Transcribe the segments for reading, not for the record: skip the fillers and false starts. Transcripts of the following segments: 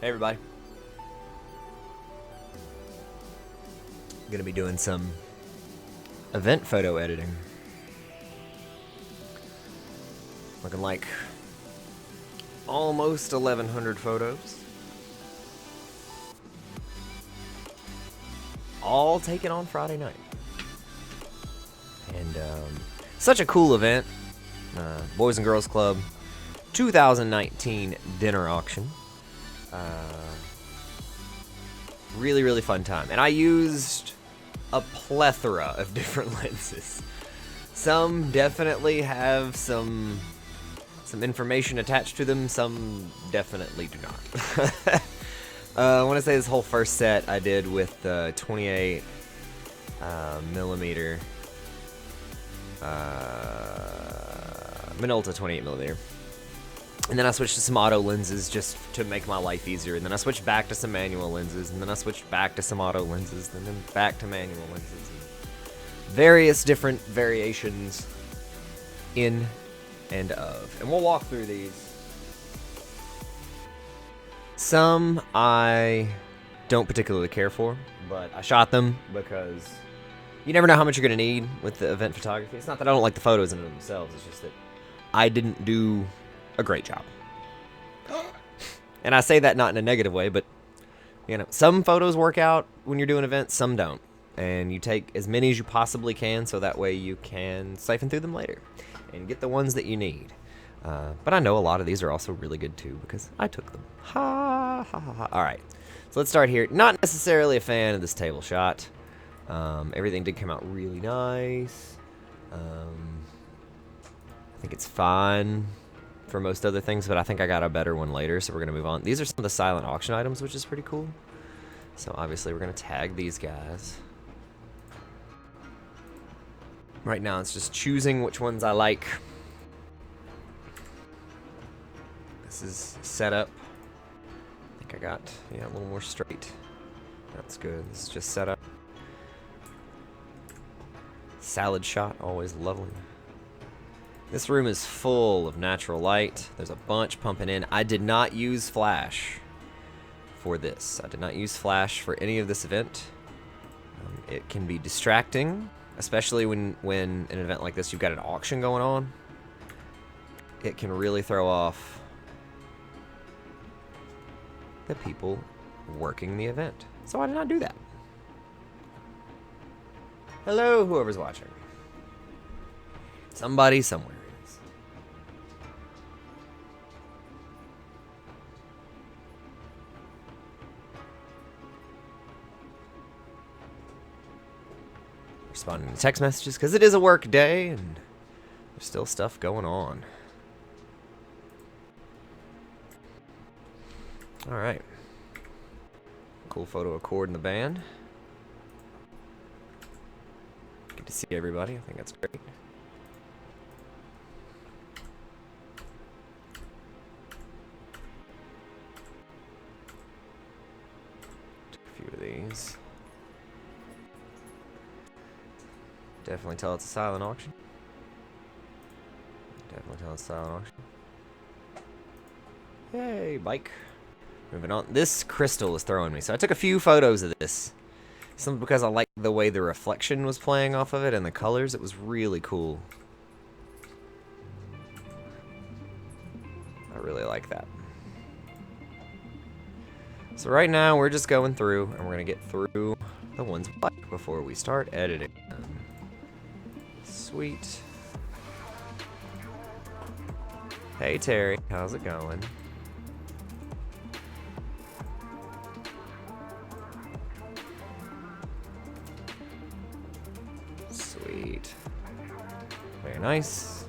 Hey everybody. I'm gonna be doing some event photo editing. Looking like almost 1,100 photos. All taken on Friday night. And such a cool event. Boys and Girls Club 2019 dinner auction. Really, really fun time. And I used a plethora of different lenses. Some definitely have some information attached to them. Some definitely do not. I want to say this whole first set I did with the 28 millimeter Minolta 28 millimeter. And then I switched to some auto lenses just to make my life easier. And then I switched back to some manual lenses. And then I switched back to some auto lenses. And then back to manual lenses. And various different variations in and of. And we'll walk through these. Some I don't particularly care for, but I shot them because you never know how much you're going to need with the event photography. It's not that I don't like the photos in and of themselves. It's just that I didn't do a great job. And I say that not in a negative way, but you know, some photos work out when you're doing events, some don't. And you take as many as you possibly can so that way you can siphon through them later and get the ones that you need. But I know a lot of these are also really good too because I took them. Ha ha ha ha. All right, so let's start here. Not necessarily a fan of this table shot. Everything did come out really nice. I think it's fine for most other things, but I think I got a better one later, so we're going to move on. These are some of the silent auction items, which is pretty cool. So obviously we're going to tag these guys. Right now it's just choosing which ones I like. This is set up. I think I got, yeah, a little more straight. That's good. This is just set up. Salad shot, always lovely. This room is full of natural light. There's a bunch pumping in. I did not use flash for this. I did not use flash for any of this event. It can be distracting, especially when an event like this, you've got an auction going on. It can really throw off the people working the event. So I did not do that. Hello, whoever's watching. Somebody somewhere is. Responding to text messages because it is a work day and there's still stuff going on. All right. Cool photo of Cord and the band. Good to see everybody. I think that's great. Took a few of these. Definitely tell it's a silent auction. Definitely tell it's a silent auction. Yay, bike. Moving on. This crystal is throwing me. So I took a few photos of this. Some because I liked the way the reflection was playing off of it and the colors. It was really cool. I really like that. So right now we're just going through and we're going to get through the ones we like before we start editing them. Sweet. Hey Terry, how's it going? Sweet. Very nice.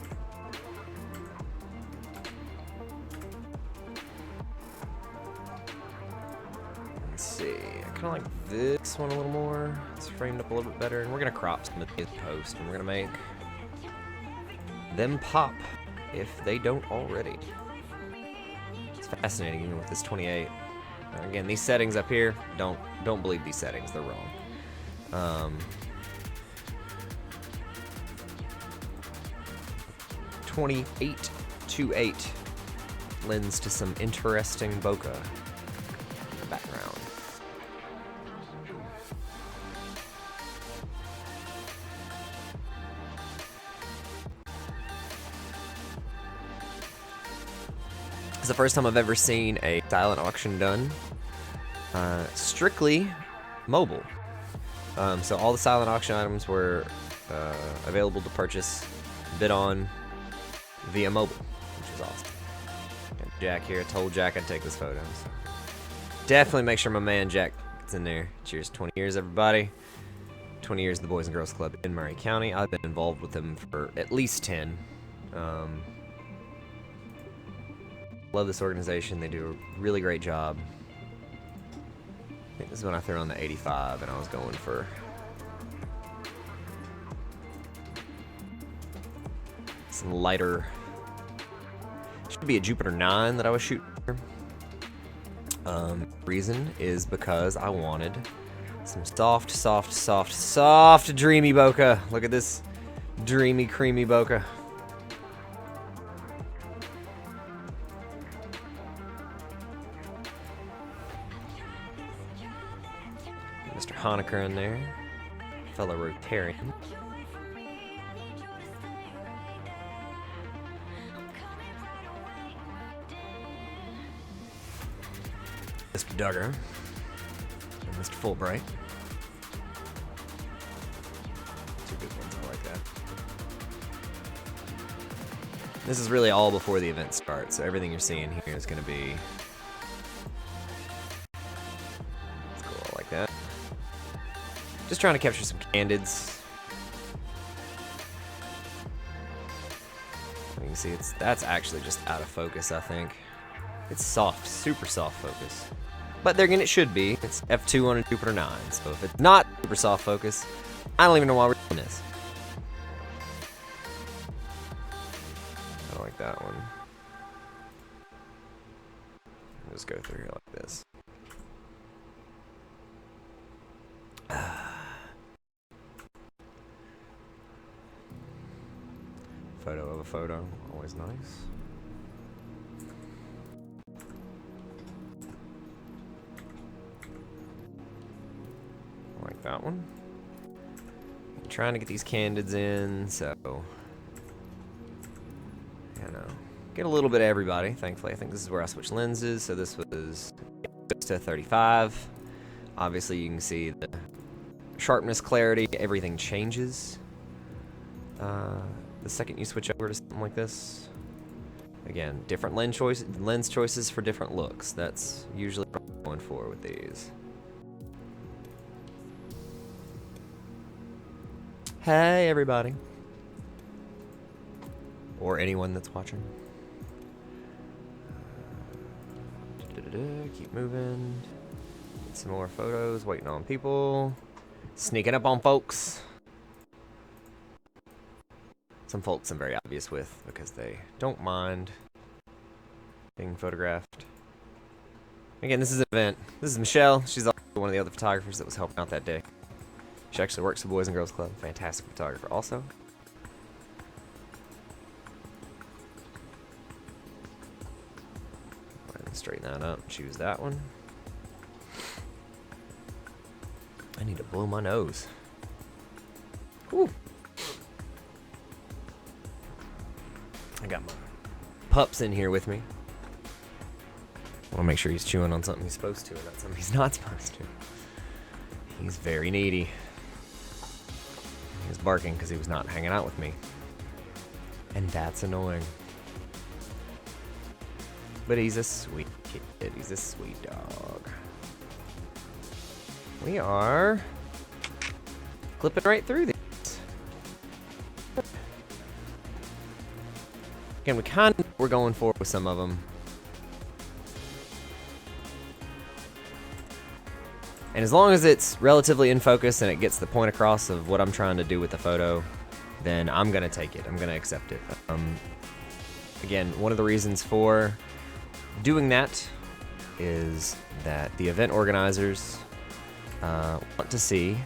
Let's see. I kind of like this one a little more. It's framed up a little bit better. And we're going to crop some of these posts. And we're going to make them pop if they don't already. It's fascinating even with this 28. Again, these settings up here, don't believe these settings. They're wrong. 28-8 lends to some interesting bokeh. background. It's the first time I've ever seen a silent auction done strictly mobile. So all the silent auction items were available to purchase, bid on via mobile, which was awesome. Got Jack here. I told Jack I'd take this photo. So definitely make sure my man Jack gets in there. Cheers, 20 years, everybody. 20 years of the Boys and Girls Club in Maury County. I've been involved with them for at least 10. Love this organization. They do a really great job. I think this is when I threw on the 85 and I was going for some lighter. Should be a Jupiter 9 that I was shooting for. Reason is because I wanted some soft, dreamy bokeh. Look at this dreamy, creamy bokeh. Mr. Honecker in there, fellow Rotarian. Mr. Duggar and Mr. Fulbright. Two good ones, I like that. This is really all before the event starts, so everything you're seeing here is going to be cool. I like that. Just trying to capture some candids. You can see that's actually just out of focus, I think. It's soft, super soft focus. But there again, it should be. It's F2 on a Jupiter 9, so if it's not super soft focus, I don't even know why we're doing this. I don't like that one. I'll just go through here like this. Photo of a photo, always nice. Like that one. I'm trying to get these candids in, so you know, get a little bit of everybody. Thankfully, I think this is where I switched lenses. So this was to 35. Obviously, you can see the sharpness, clarity, everything changes. The second you switch over to something like this, again, different lens choices for different looks. That's usually what I'm going for with these. Hey, everybody. Or anyone that's watching. Keep moving. Get some more photos. Waiting on people. Sneaking up on folks. Some folks I'm very obvious with because they don't mind being photographed. Again, this is an event. This is Michelle. She's also one of the other photographers that was helping out that day. She actually works for Boys and Girls Club. Fantastic photographer also. Go ahead and straighten that up. Choose that one. I need to blow my nose. Whew. I got my pups in here with me. I want to make sure he's chewing on something he's supposed to and not something he's not supposed to. He's very needy. He was barking because he was not hanging out with me. And that's annoying. But he's a sweet kid. He's a sweet dog. We are clipping right through these. Again, we kind of we're going for with some of them. And as long as it's relatively in focus and it gets the point across of what I'm trying to do with the photo, then I'm going to take it. I'm going to accept it. Again, one of the reasons for doing that is that the event organizers want to see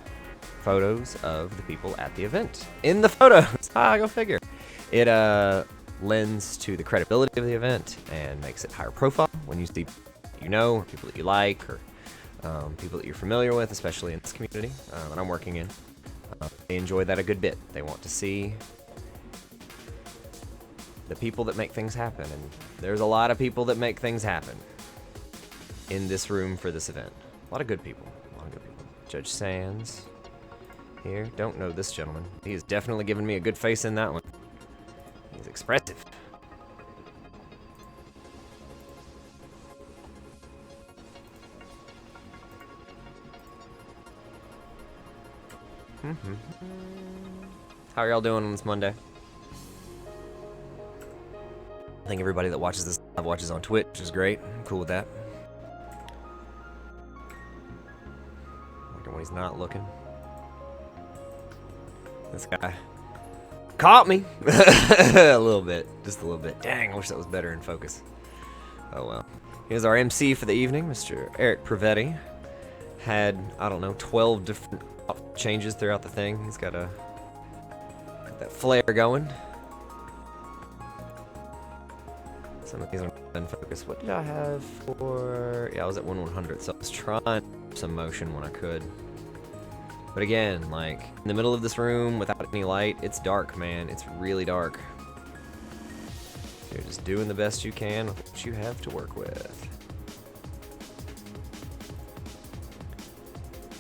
photos of the people at the event in the photos. Go figure. It lends to the credibility of the event and makes it higher profile when you see people you know or people that you like or people that you're familiar with, especially in this community that I'm working in. They enjoy that a good bit. They want to see the people that make things happen, and there's a lot of people that make things happen in this room for this event. A lot of good people. A lot of good people. Judge Sands here. Don't know this gentleman. He has definitely given me a good face in that one. He's expressive. How are y'all doing on this Monday? I think everybody that watches this live watches on Twitch, which is great. I'm cool with that. Working when he's not looking. This guy caught me a little bit, just a little bit. Dang, I wish that was better in focus. Oh well. Here's our MC for the evening, Mr. Eric Privetti. Had, I don't know, 12 different changes throughout the thing. He's got that flare going. Some of these are not in focus. What did I have for... Yeah, I was at 1/100, so I was trying some motion when I could. But again, like, in the middle of this room without any light, it's dark, man. It's really dark. You're just doing the best you can with what you have to work with.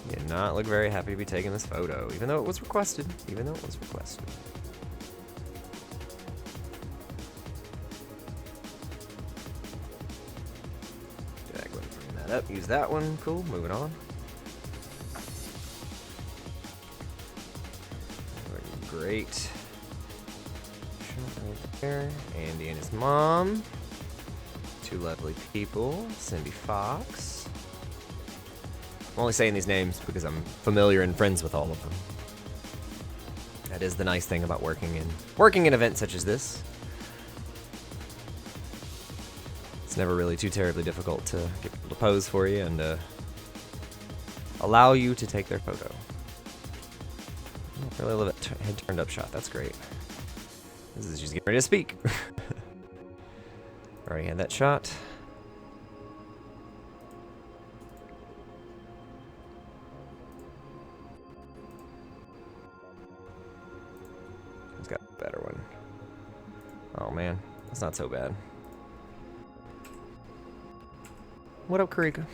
You did not look very happy to be taking this photo, even though it was requested. Even though it was requested. Yeah, go ahead and bring that up. Use that one. Cool. Moving on. Great. Right there. Andy and his mom. Two lovely people. Cindy Fox. I'm only saying these names because I'm familiar and friends with all of them. That is the nice thing about working in events such as this. It's never really too terribly difficult to get people to pose for you and allow you to take their photo. Really love it. Head turned up shot. That's great. This is just getting ready to speak. Already had that shot. Who's got a better one? Oh man, that's not so bad. What up, Karika?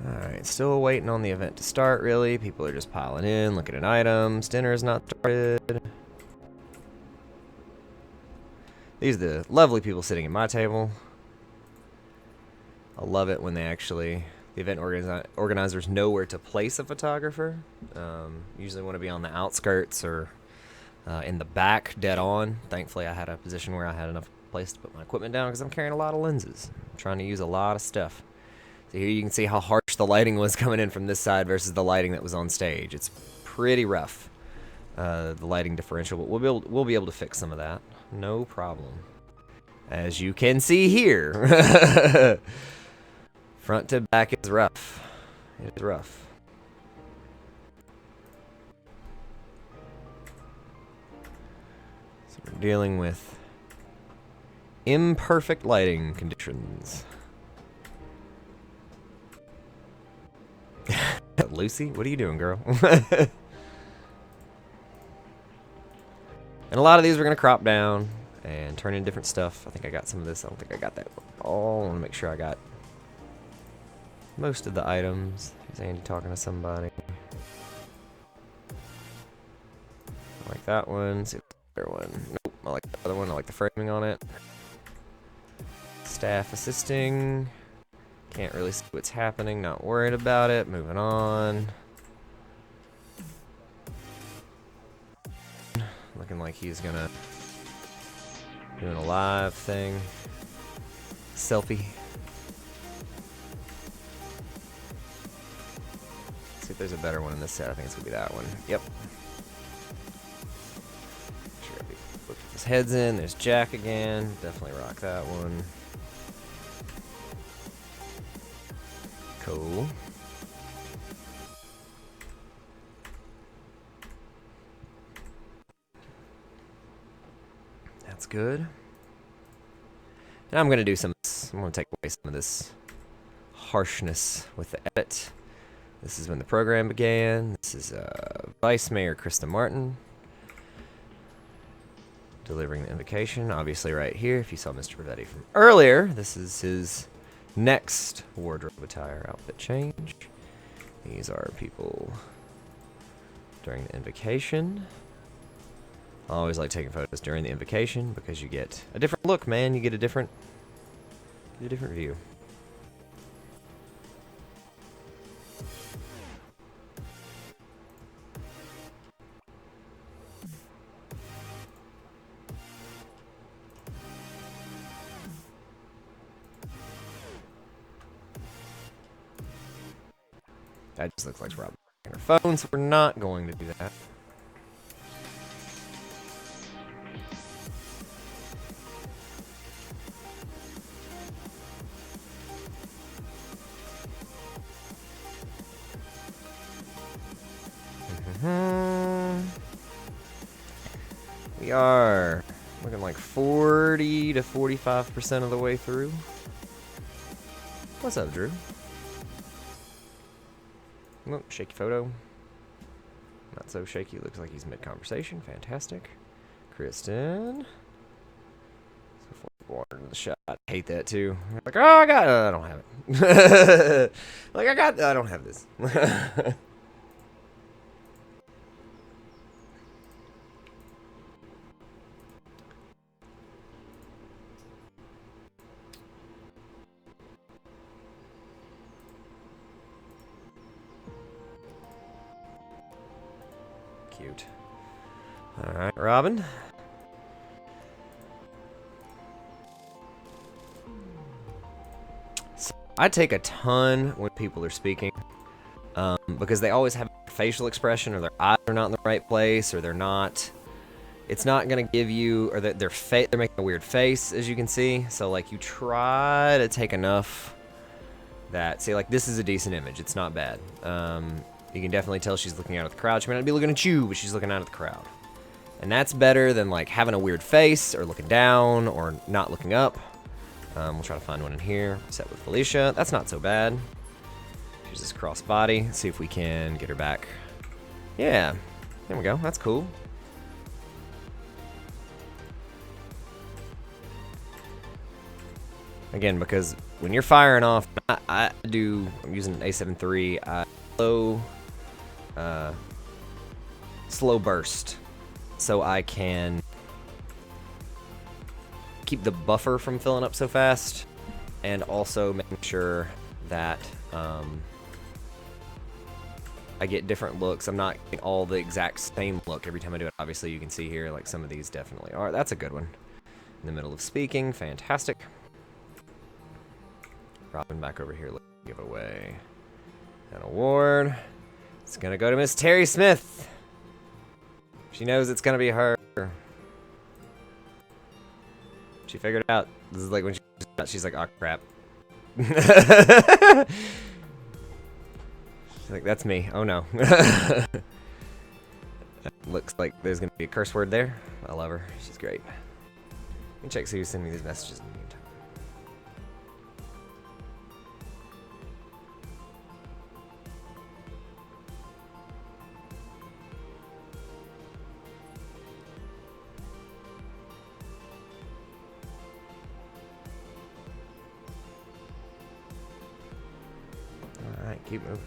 Alright, still waiting on the event to start, really. People are just piling in, looking at items. Dinner's not started. These are the lovely people sitting at my table. I love it when they actually, the event organizers know where to place a photographer. Usually want to be on the outskirts or in the back, dead on. Thankfully, I had a position where I had enough place to put my equipment down because I'm carrying a lot of lenses. I'm trying to use a lot of stuff. So here you can see how harsh the lighting was coming in from this side versus the lighting that was on stage. It's pretty rough, the lighting differential, but we'll be able to fix some of that. No problem. As you can see here, front to back is rough. It is rough. So we're dealing with imperfect lighting conditions. Lucy, what are you doing, girl? And a lot of these we're going to crop down and turn in different stuff. I think I got some of this. I don't think I got that all. I want to make sure I got most of the items. Here's Andy talking to somebody. I like that one. Let's see if the other one. Nope, I like the other one. I like the framing on it. Staff assisting. Can't really see what's happening, not worried about it. Moving on. Looking like he's gonna doing a live thing. Selfie. Let's see if there's a better one in this set. I think it's gonna be that one. Yep. Sure, look at his head's in. There's Jack again. Definitely rock that one. Cool. That's That's good. And I'm going to do some, I'm going to take away some of this harshness with the edit. This is when the program began. This is Vice Mayor Krista Martin delivering the invocation. Obviously right here, if you saw Mr. Pavetti from earlier, this is his next wardrobe attire outfit change. These are people during the invocation. I always like taking photos during the invocation because you get a different look, man. You get a different view. That just looks like Rob on her phone, so we're not going to do that. We are looking like 40 to 45% of the way through. What's up, Drew? Oh, shaky photo. Not so shaky. Looks like he's mid-conversation. Fantastic. Kristen. So water in the shot. I hate that too. Like, oh, I got it. I don't have it. Like, I don't have this. Cute. Alright, Robin. So I take a ton when people are speaking because they always have a facial expression, or their eyes are not in the right place, or they're not. It's not going to give you, or they're making a weird face, as you can see. So, like, you try to take enough that, see, like, this is a decent image. It's not bad. You can definitely tell she's looking out at the crowd. She might not be looking at you, but she's looking out at the crowd. And that's better than, like, having a weird face, or looking down, or not looking up. We'll try to find one in here. Set with Felicia. That's not so bad. She's this cross body. Let's see if we can get her back. Yeah. There we go. That's cool. Again, because when you're firing off, I'm using an A7 III, slow burst, so I can keep the buffer from filling up so fast, and also making sure that I get different looks. I'm not getting all the exact same look every time I do it. Obviously, you can see here, like, some of these definitely are. That's a good one. In the middle of speaking, fantastic. Robin back over here, let's give away an award. It's gonna go to Miss Terry Smith. She knows it's gonna be her. She figured it out. This is like when she's like, oh crap. She's like, that's me. Oh no. Looks like there's gonna be a curse word there. I love her. She's great. Let me check, see who's sending me these messages in the meantime. Alright, keep moving.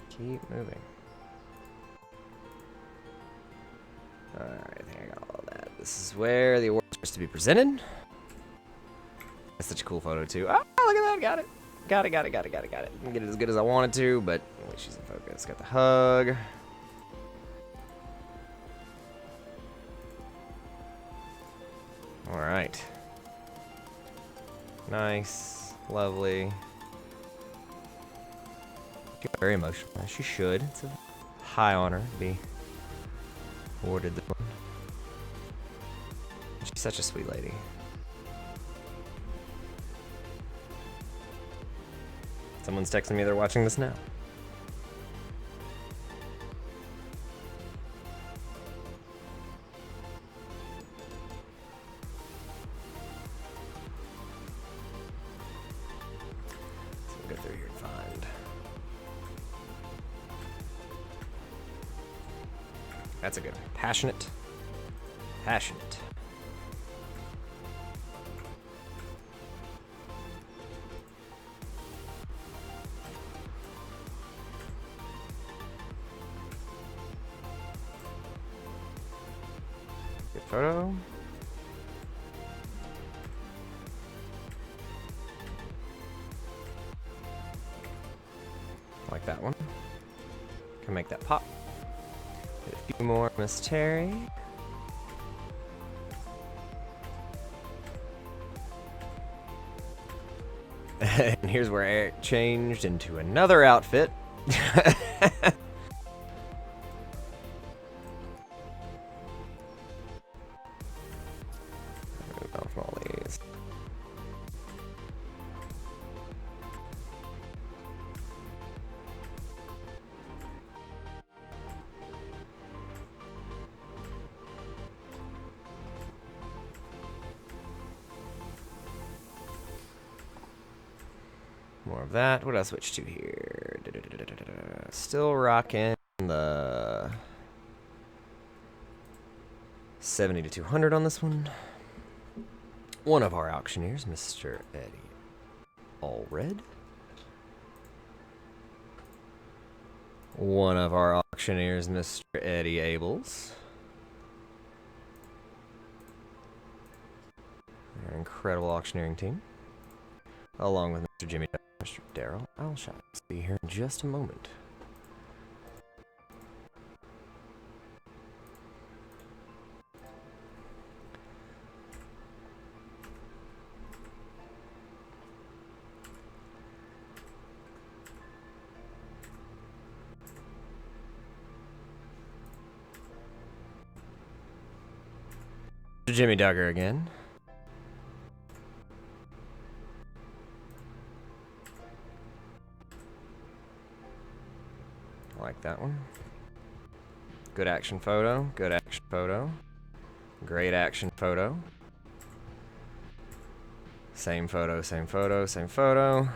Keep moving. Alright, I think I got all that. This is where the award is supposed to be presented. That's such a cool photo too. Ah, look at that, got it. Got it. Didn't get it as good as I wanted to, but at least she's in focus. Got the hug. Alright. Nice. Lovely. She got very emotional. She should. It's a high honor to be awarded this one. She Such a sweet lady. Someone's texting me they're watching this now. So we'll go through here and find. That's a good one. Passionate. Passionate. Good photo. Like that one. Can make that pop. Get a few more, Miss Terry. And here's where Eric changed into another outfit. Move on from all these. More of that. What did I switch to here? Still rocking the 70 to 200 on this one. One of our auctioneers, Mr. Eddie Allred. One of our auctioneers, Mr. Eddie Abels. Our incredible auctioneering team. Along with Mr. Jimmy, Mr. Daryl Alshot. See you here in just a moment. Mr. Jimmy Duggar again. I like that one. Good action photo. Good action photo. Great action photo. Same photo, same photo, same photo.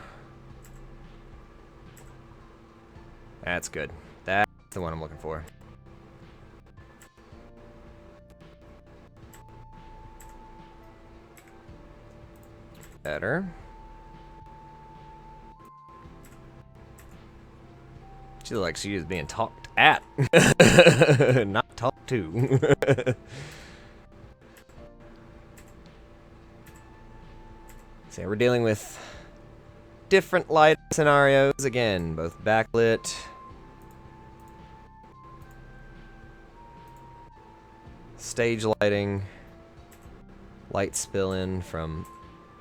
That's good. That's the one I'm looking for. Better. She looks like she is being talked at, not talked to. So we're dealing with different light scenarios again, both backlit, stage lighting, light spill in from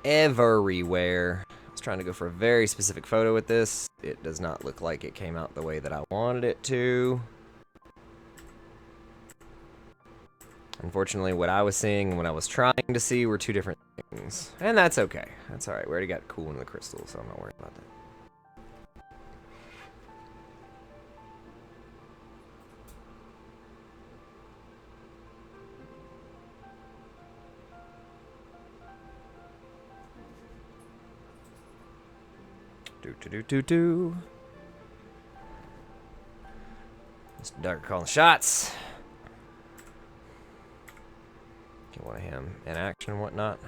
everywhere. I was trying to go for a very specific photo with this. It does not look like it came out the way that I wanted it to. Unfortunately, what I was seeing and what I was trying to see were two different things. And that's okay. That's alright. We already got cool in the crystal, so I'm not worried about that. Do. Mr. Duggar calling the shots. Get one of him in action and whatnot.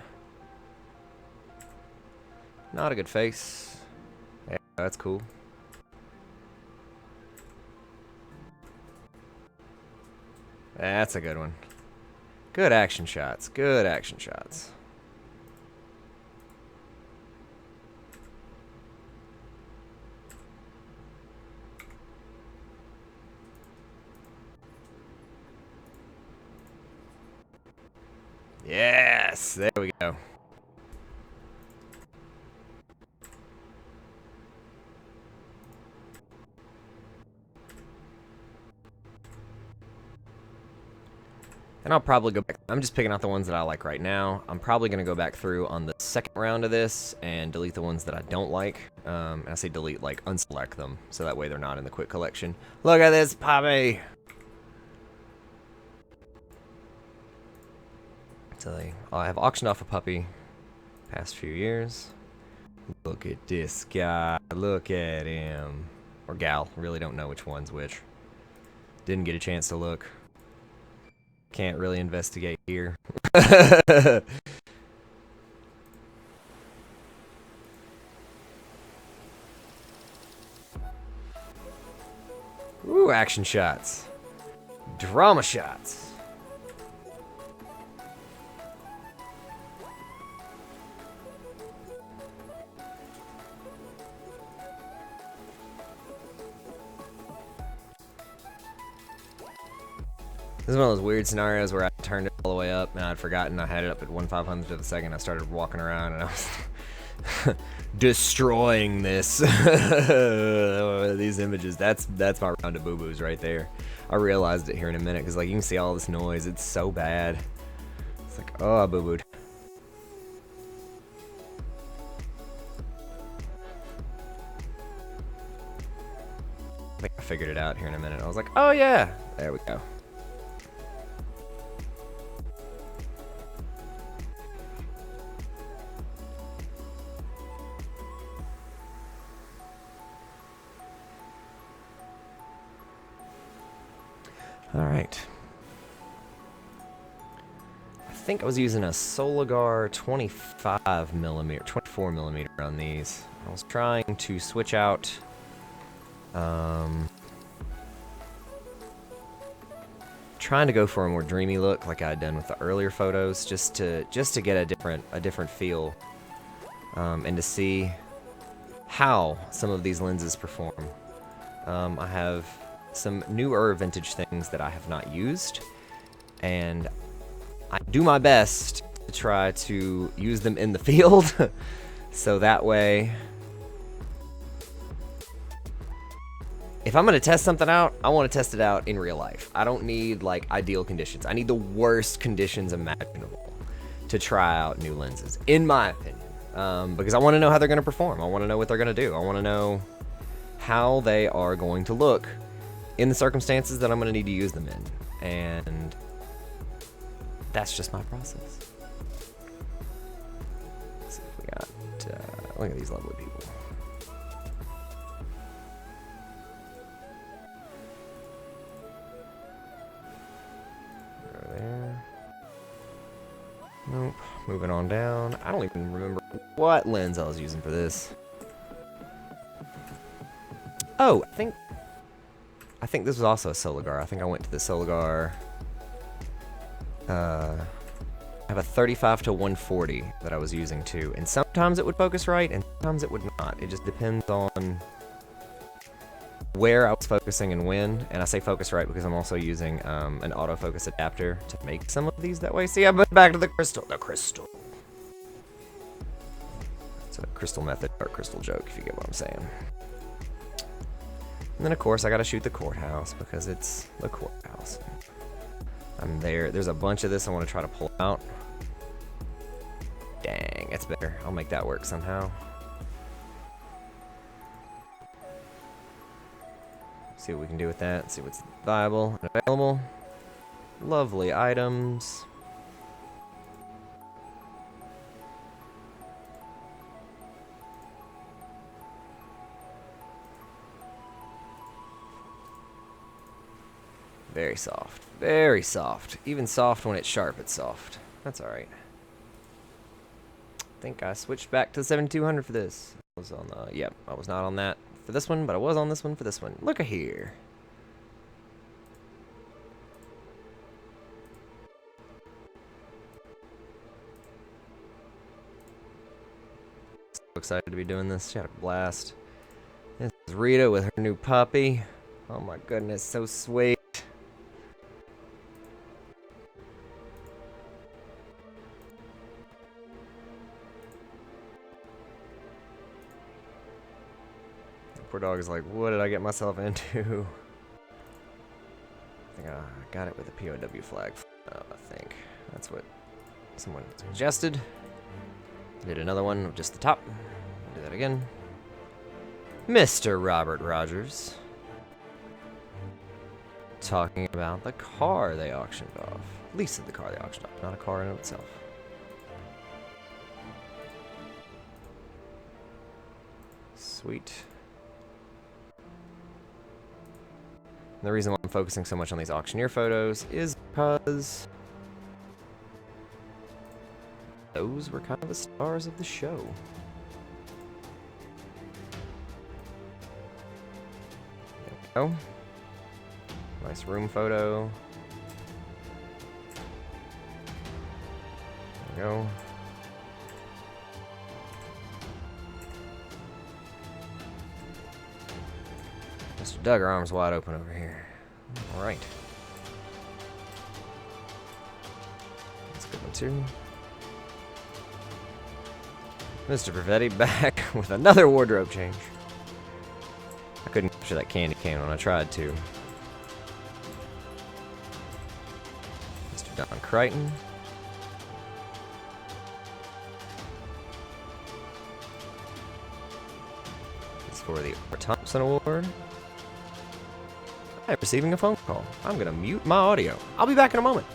Not a good face. Yeah, that's cool. That's a good one. Good action shots. Good action shots. Yes, there we go. And I'll probably go back. I'm just picking out the ones that I like right now. I'm probably going to go back through on the second round of this and delete the ones that I don't like. And I say delete, like unselect them, so that way they're not in the quick collection. Look at this puppy! So I have auctioned off a puppy past few years. Look at this guy. Look at him. Or gal. Really don't know which one's which. Didn't get a chance to look. Can't really investigate here. Ooh, action shots. Drama shots. This is one of those weird scenarios where I turned it all the way up and I'd forgotten I had it up at 1/500th of a second. I started walking around and I was destroying this. These images. That's my round of boo-boos right there. I realized it here in a minute because like you can see all this noise. It's so bad. It's like, oh, I boo-booed. I think I figured it out here in a minute. I was like, oh yeah, there we go. Alright. I think I was using a Soligar 25mm, 24mm on these. I was trying to switch out trying to go for a more dreamy look like I had done with the earlier photos, just to get a different feel, and to see how some of these lenses perform. I have some newer vintage things that I have not used, and I do my best to try to use them in the field so that way if I'm going to test something out, I want to test it out in real life. I don't need like ideal conditions. I need the worst conditions imaginable to try out new lenses, in my opinion, because I want to know how they're going to perform. I want to know what they're going to do. I want to know how they are going to look in the circumstances that I'm going to need to use them in, and that's just my process. Let's see if we got, look at these lovely people. Go there. Nope. Moving on down. I don't even remember what lens I was using for this. Oh, I think this was also a Soligar. I think I went to the Soligar. I have a 35 to 140 that I was using too, and sometimes it would focus right, and sometimes it would not. It just depends on where I was focusing and when. And I say focus right because I'm also using an autofocus adapter to make some of these that way. See, I went back to the crystal. The crystal. It's a crystal method or crystal joke, if you get what I'm saying. And then, of course, I gotta shoot the courthouse because it's the courthouse. I'm there. There's a bunch of this I want to try to pull out. Dang, that's better. I'll make that work somehow. See what we can do with that. See what's viable and available. Lovely items. Very soft. Very soft. Even soft when it's sharp, it's soft. That's alright. I think I switched back to the 7200 for this. I was on the... Yep, I was not on that for this one, but I was on this one for this one. Look at here. So excited to be doing this. She had a blast. This is Rita with her new puppy. Oh my goodness, so sweet. Poor dog is like, what did I get myself into? I think I got it with a POW flag. That's what someone suggested. Did another one with just the top. Do that again. Mr. Robert Rogers. Talking about the car they auctioned off. At least the car they auctioned off, not a car in and of itself. Sweet. And the reason why I'm focusing so much on these auctioneer photos is because those were kind of the stars of the show. There we go. Nice room photo. There we go. Mr. Duggar, arms wide open over here. Alright. That's a good one too. Mr. Perfetti back with another wardrobe change. I couldn't capture that candy cane when I tried to. Mr. Don Crichton. It's for the R. Thompson Award. I'm receiving a phone call. I'm gonna mute my audio. I'll be back in a moment.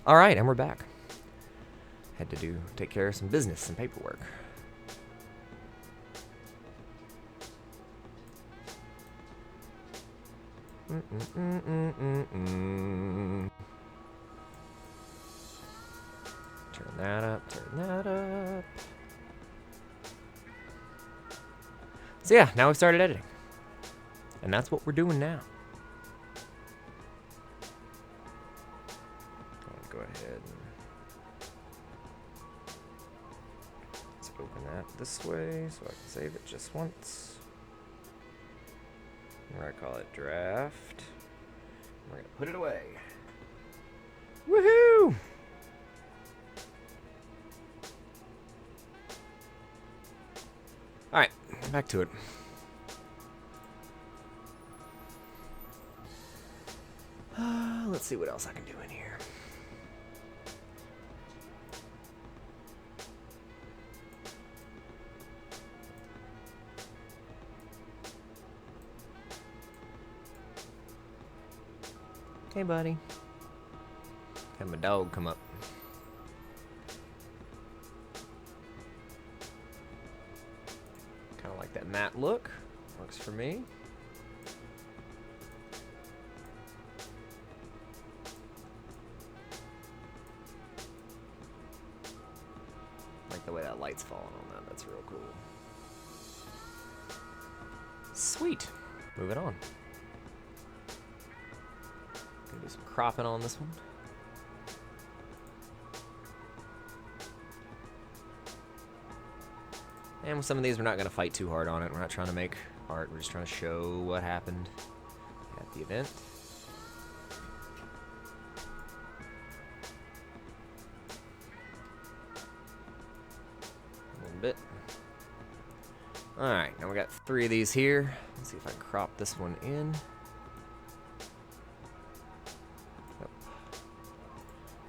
All right, and we're back. Had to take care of some business and paperwork. Turn that up, turn that up. So yeah, now we've started editing. And that's what we're doing now. I'll go ahead and let's open that this way so I can save it just once. We're gonna call it draft. We're gonna put it away. Woohoo! Alright, back to it. Let's see what else I can do in here. Hey, buddy. Have my dog come up. Kind of like that matte look. Works for me. Like the way that light's falling on that. That's real cool. Sweet. Moving on. Gonna do some cropping on this one. And with some of these, we're not going to fight too hard on it. We're not trying to make art. We're just trying to show what happened at the event. A little bit. Alright, now we got 3 of these here. Let's see if I can crop this one in. Nope.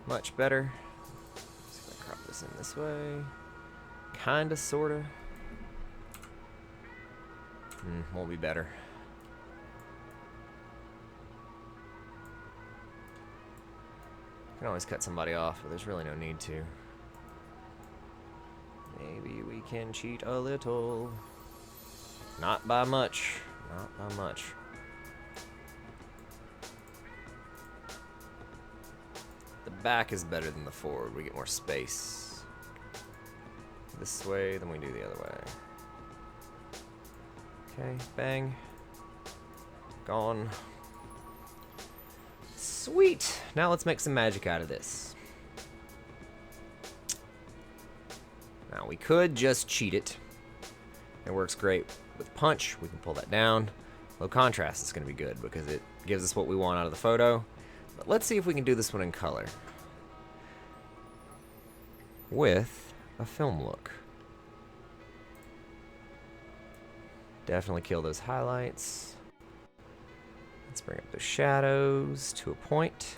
Much better. Let's see if I crop this in this way. Kinda, sorta. Won't be better. Can always cut somebody off, but there's really no need to. Maybe we can cheat a little. Not by much. Not by much. The back is better than the forward. We get more space. This way, then we do the other way. Okay, bang. Gone. Sweet! Now let's make some magic out of this. Now we could just cheat it. It works great with punch. We can pull that down. Low contrast is going to be good because it gives us what we want out of the photo. But let's see if we can do this one in color. With a film look. Definitely kill those highlights. Let's bring up the shadows to a point.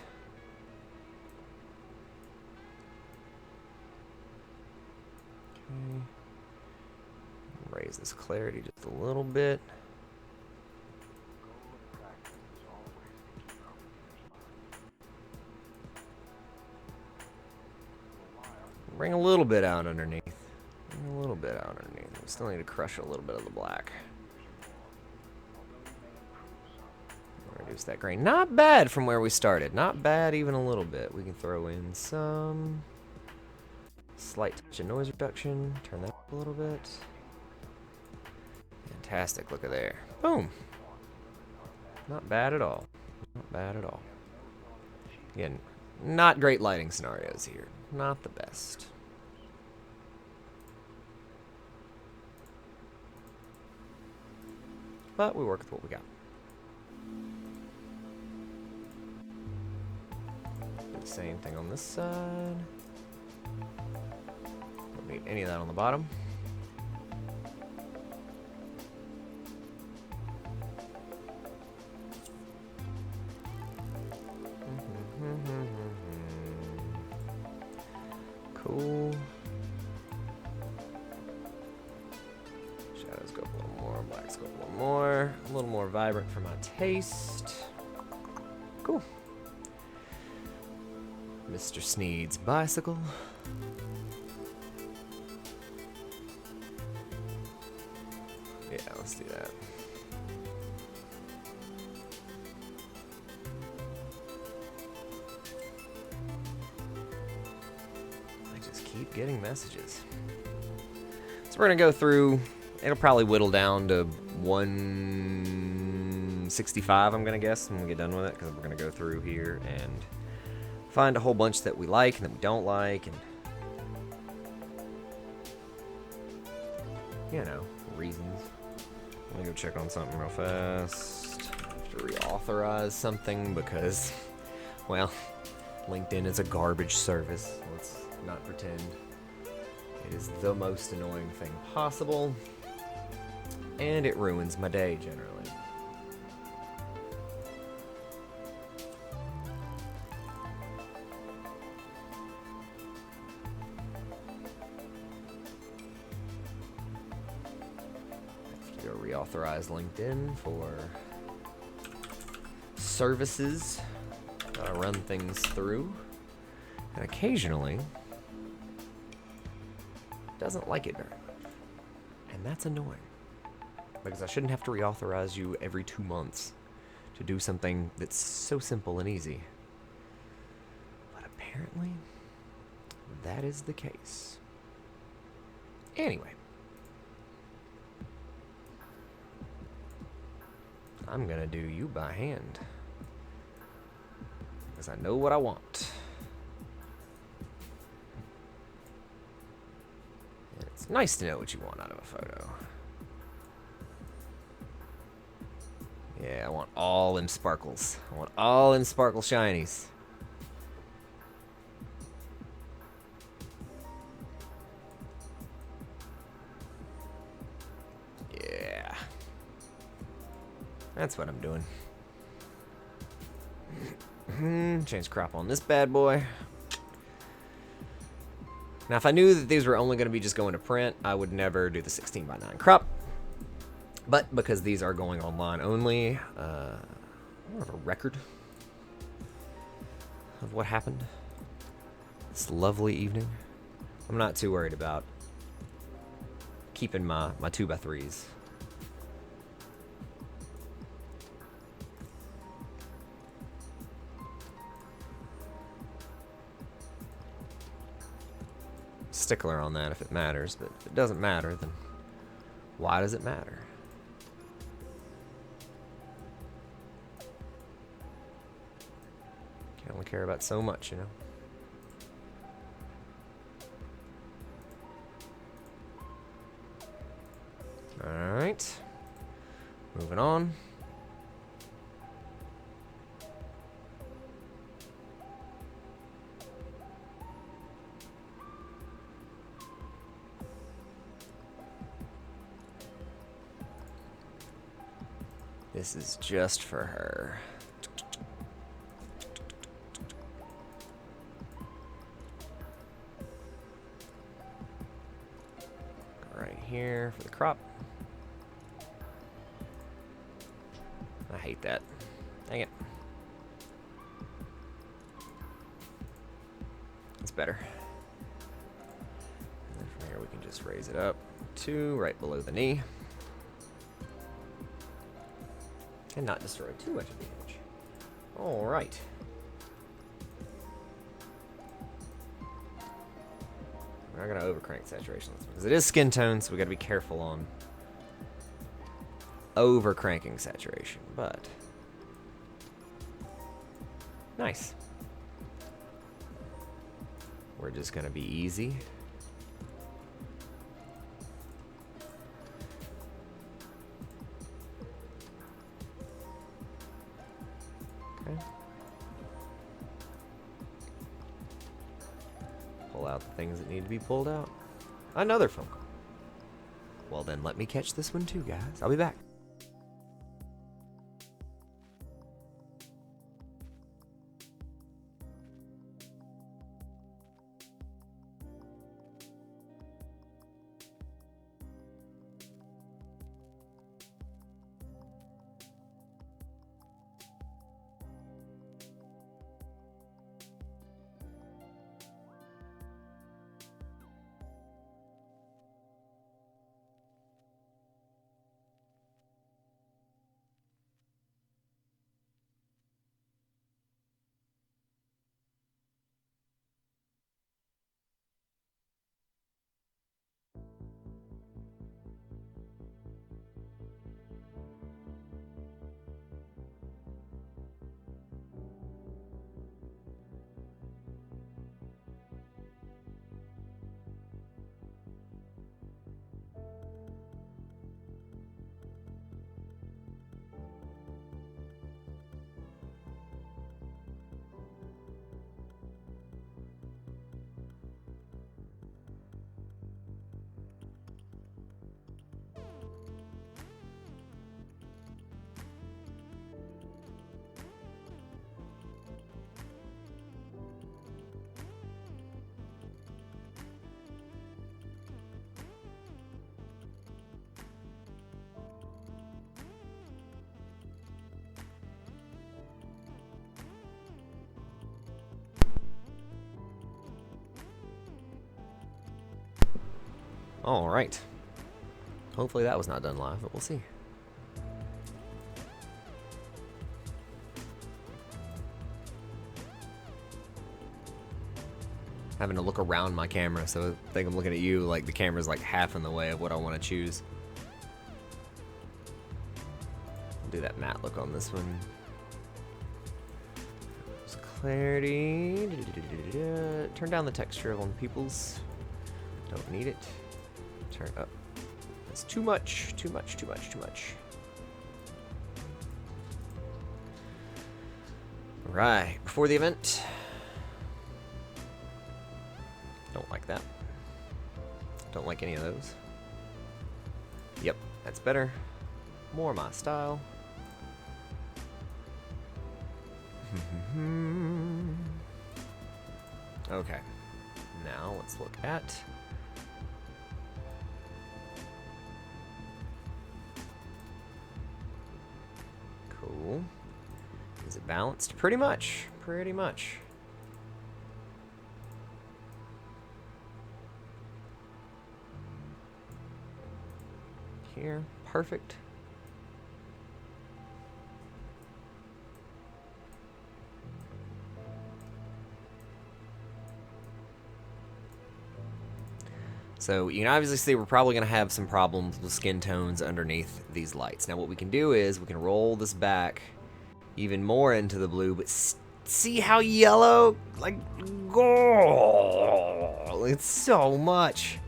Okay. Raise this clarity just a little bit. Bring a little bit out underneath. Bring a little bit out underneath. We still need to crush a little bit of the black. Reduce that grain. Not bad from where we started. Not bad even a little bit. We can throw in some slight touch of noise reduction. Turn that up a little bit. Fantastic. Look at there. Boom. Not bad at all. Not bad at all. Again, not great lighting scenarios here. Not the best. But we work with what we got. Do the same thing on this side. Don't need any of that on the bottom. Cool. Shadows go up a little more, blacks go up a little more vibrant for my taste. Cool. Mr. Sneed's bicycle. Yeah, let's do that. I just keep getting messages. So we're gonna go through, it'll probably whittle down to 165, I'm gonna guess, when we get done with it, because we're gonna go through here and find a whole bunch that we like and that we don't like, and you know, reasons. Let me go check on something real fast. I have to reauthorize something because, well, LinkedIn is a garbage service. Let's not pretend. It is the most annoying thing possible, and it ruins my day generally. Go reauthorize LinkedIn for services. Gotta run things through, and occasionally doesn't like it very much, and that's annoying because I shouldn't have to reauthorize you every 2 months to do something that's so simple and easy, but apparently that is the case. Anyway, I'm gonna do you by hand because I know what I want. It's nice to know what you want out of a photo. Yeah, I want all them sparkles. I want all them sparkle shinies. Yeah. That's what I'm doing. Change crop on this bad boy. Now, if I knew that these were only going to be just going to print, I would never do the 16:9 crop. But because these are going online only, I have a record of what happened this lovely evening. I'm not too worried about keeping my 2x3s. Stickler on that if it matters, but if it doesn't matter, then why does it matter? Can only care about so much, you know? Alright. Moving on. This is just for her. Right here for the crop. I hate that. Dang it. It's better. And then from here we can just raise it up to right below the knee. And not destroy too much of the image. Alright. We're not going to overcrank saturation because it is skin tone, so we got to be careful on overcranking saturation, but nice. We're just going to be easy. Okay. Pull out the things that need to be pulled out. Another phone call. Well, then let me catch this one too, guys. I'll be back. All right. Hopefully that was not done live, but we'll see. Having to look around my camera, so I think I'm looking at you like the camera's like half in the way of what I want to choose. I'll do that matte look on this one. Clarity. Turn down the texture on people's. Don't need it. Turn up. That's too much. Too much. Too much. Too much. Right. Before the event. Don't like that. Don't like any of those. Yep. That's better. More my style. Okay, now let's look at cool. Is it balanced? Pretty much. Pretty much. Here, perfect. So you can obviously see we're probably going to have some problems with skin tones underneath these lights. Now what we can do is we can roll this back even more into the blue, but see how yellow? Like, oh, it's so much.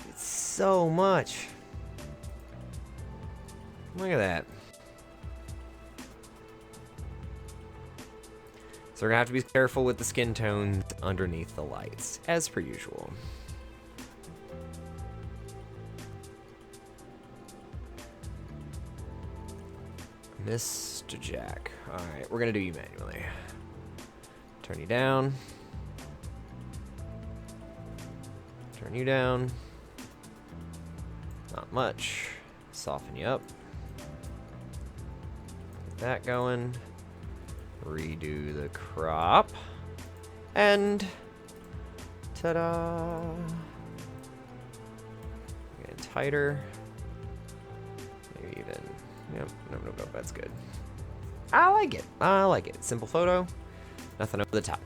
It's so much. Look at that. So we're going to have to be careful with the skin tones underneath the lights, as per usual. Mr. Jack. Alright, we're going to do you manually. Turn you down. Turn you down. Not much. Soften you up. Get that going. Redo the crop. And ta-da! Getting tighter. Maybe even. Yep, no, that's good. I like it. I like it. Simple photo. Nothing over the top.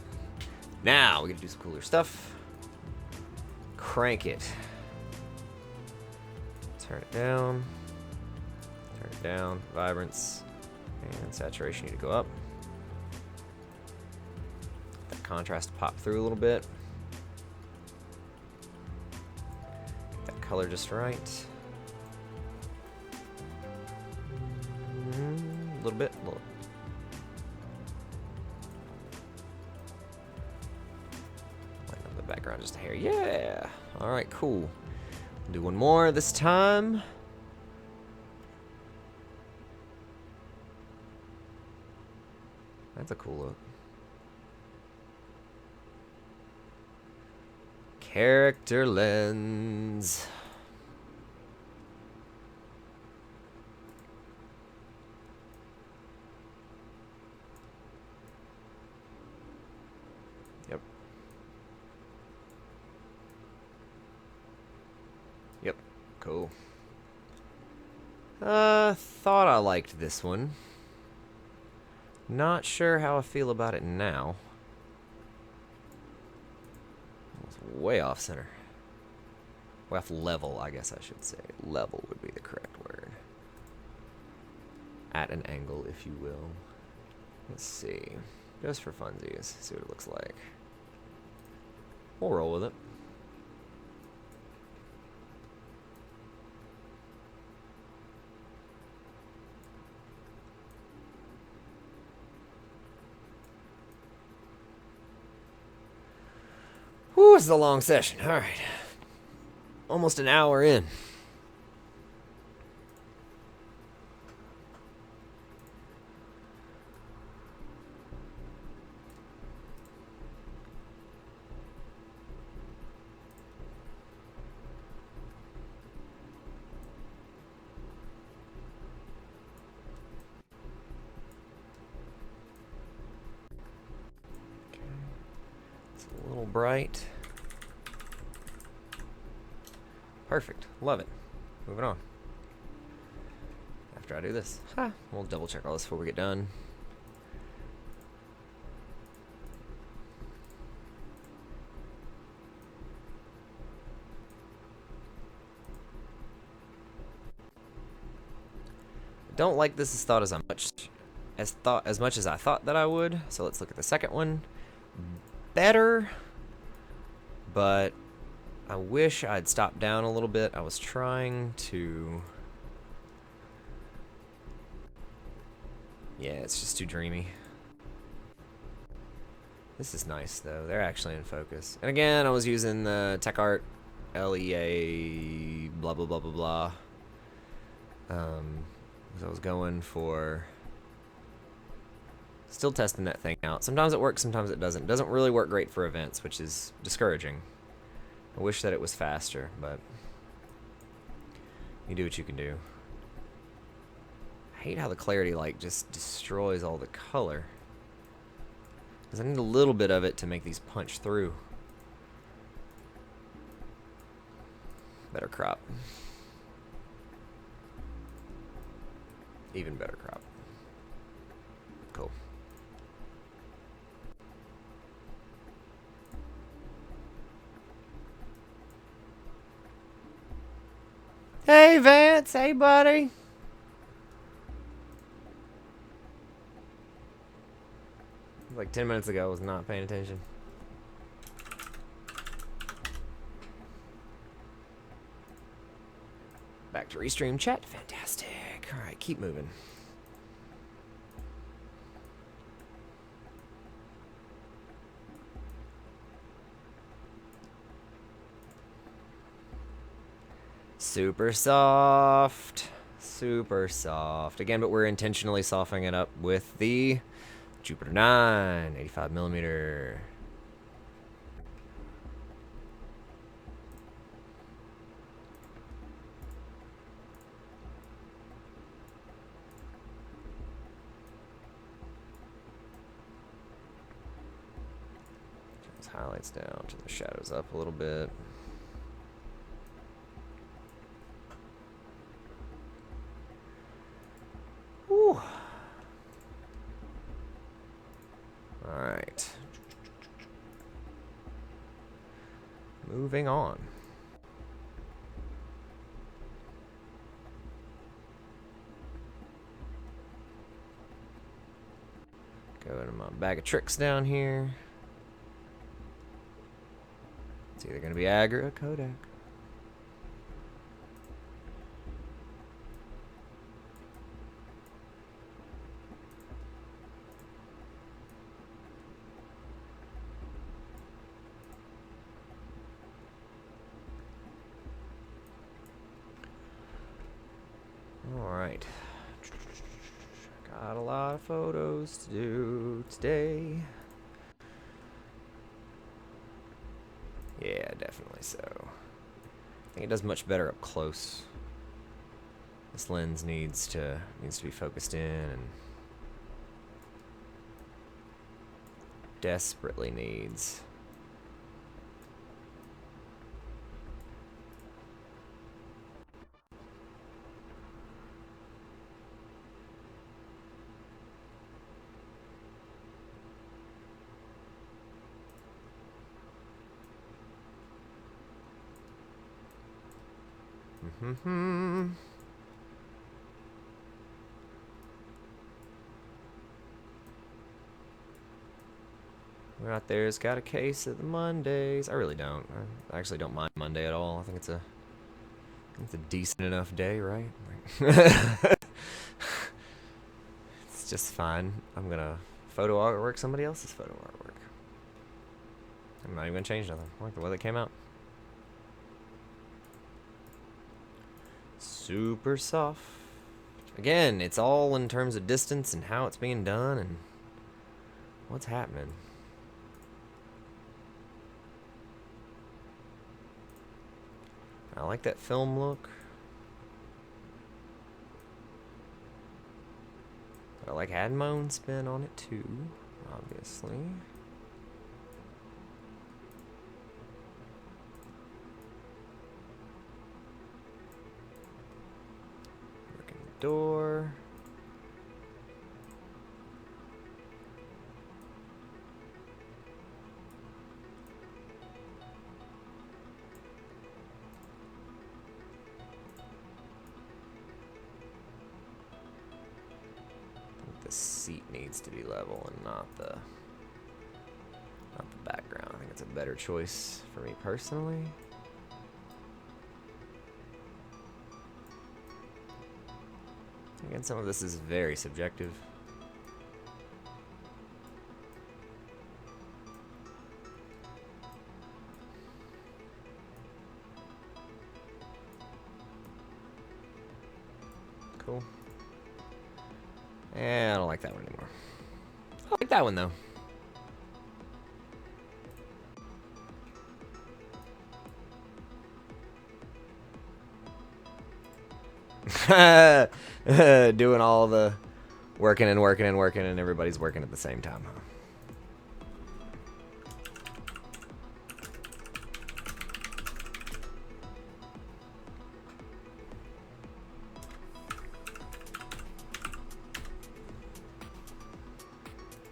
Now, we're going to do some cooler stuff. Crank it. Turn it down. Turn it down. Vibrance. And saturation need to go up. Get that contrast to pop through a little bit. Get that color just right. A little bit. Lighten up the background just a hair. Yeah. All right, cool. Do one more this time. That's a cool look. Character lens. Yep. Yep. Cool. Thought I liked this one. Not sure how I feel about it now. It's way off center. Way off level, I guess I should say. Level would be the correct word. At an angle, if you will. Let's see. Just for funsies. See what it looks like. We'll roll with it. Whew, this is a long session. All right. Almost an hour in. Bright. Perfect. Love it. Moving on. After I do this. We'll double check all this before we get done. Don't like this as much as I thought that I would. So let's look at the second one. Better, but I wish I'd stopped down a little bit. I was trying to... Yeah, it's just too dreamy. This is nice though. They're actually in focus. And again, I was using the Tech Art LEA blah blah blah blah blah. Because I was going for still testing that thing out. Sometimes it works, sometimes it doesn't. It doesn't really work great for events, which is discouraging. I wish that it was faster, but you do what you can do. I hate how the clarity like just destroys all the color. Because I need a little bit of it to make these punch through. Better crop. Even better crop. Cool. Hey Vance, hey buddy. Like 10 minutes ago, I was not paying attention. Back to restream chat. Fantastic. All right, keep moving. Super soft. Super soft. Again, but we're intentionally softening it up with the Jupiter 9, 85mm. Turn those highlights down, turn the shadows up a little bit. Whew. Alright. Moving on. Go into my bag of tricks down here. It's either going to be Agra or Kodak. Alright. Got a lot of photos to do today. Yeah, definitely so. I think it does much better up close. This lens needs to be focused in and desperately needs. We're out there's got a case of the Mondays. I really don't. I actually don't mind Monday at all. I think it's a decent enough day, right? It's just fine. I'm gonna photo artwork somebody else's photo artwork. I'm not even gonna change nothing. I like the way that came out. Super soft. Again, it's all in terms of distance and how it's being done and what's happening. I like that film look. But I like adding my own spin on it too, obviously. door. The seat needs to be level and not the background. I think it's a better choice for me personally. Again, some of this is very subjective. Cool. Yeah, I don't like that one anymore. I like that one though. Doing all the working and working and working, and everybody's working at the same time, huh?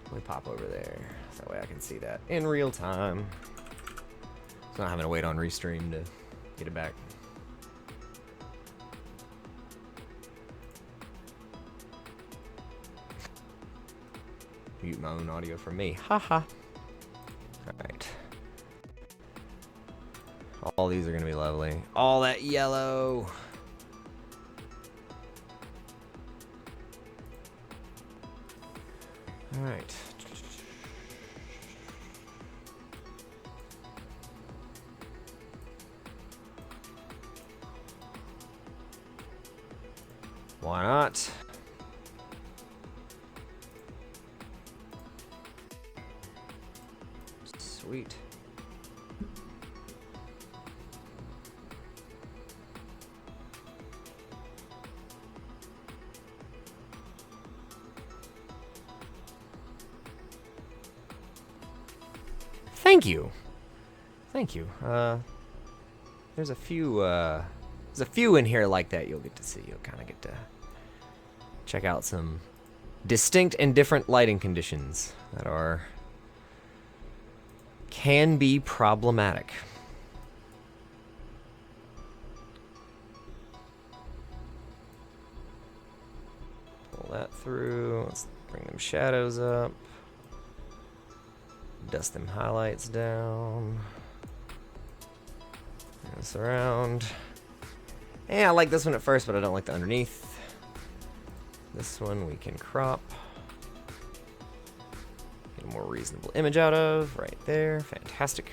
Let me pop over there, so that way I can see that in real time. So not having to wait on restream to get it back. Mute my own audio from me. Haha. Alright. All these are going to be lovely. All that yellow. Alright. Why not? Sweet. Thank you. Thank you. There's a few in here like that you'll get to see. You'll kind of get to check out some distinct and different lighting conditions that can be problematic. Pull that through. Let's bring them shadows up. Dust them highlights down. Bring this around. Yeah, I like this one at first, but I don't like the underneath. This one we can crop. Get a more reasonable image out of. Right there. Fantastic.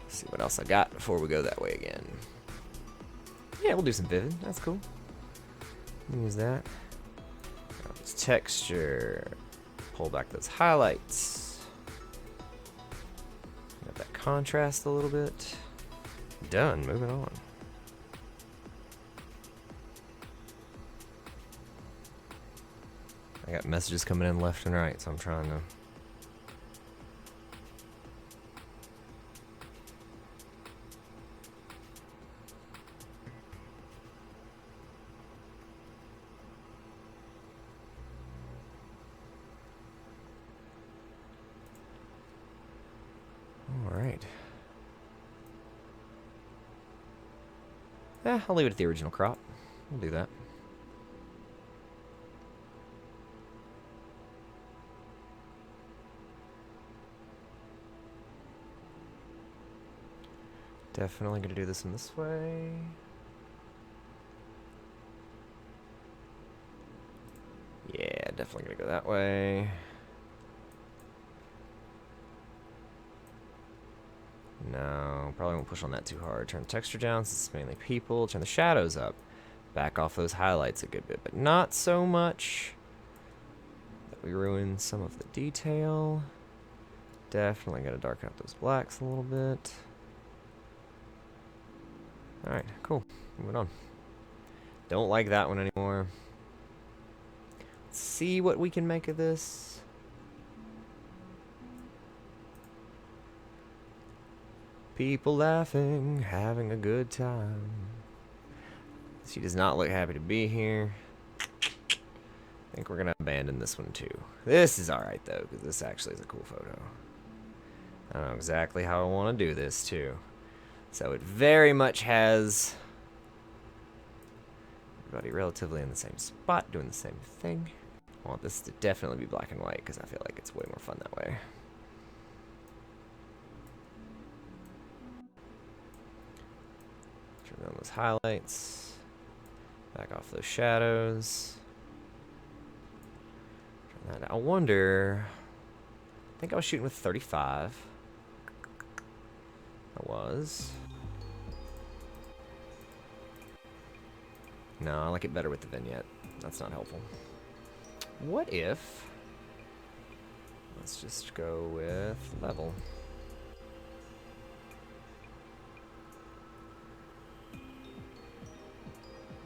Let's see what else I got before we go that way again. Yeah, we'll do some vivid. That's cool. Use that. Let's texture. Pull back those highlights. Get that contrast a little bit. Done. Moving on. I got messages coming in left and right, so I'm trying to... Alright. Yeah, I'll leave it at the original crop. We'll do that. Definitely gonna do this in this way. Yeah, definitely gonna go that way. No, probably won't push on that too hard. Turn the texture down since it's mainly people. Turn the shadows up. Back off those highlights a good bit, but not so much that we ruin some of the detail. Definitely gotta darken up those blacks a little bit. Alright, cool. Moving on. Don't like that one anymore. Let's see what we can make of this. People laughing, having a good time. She does not look happy to be here. I think we're gonna abandon this one too. This is alright though, because this actually is a cool photo. I don't know exactly how I want to do this too. So it very much has everybody relatively in the same spot, doing the same thing. I want this to definitely be black and white, because I feel like it's way more fun that way. Turn on those highlights. Back off those shadows. Turn that. I wonder. I think I was shooting with 35. I was. No, I like it better with the vignette. That's not helpful. What if... Let's just go with level.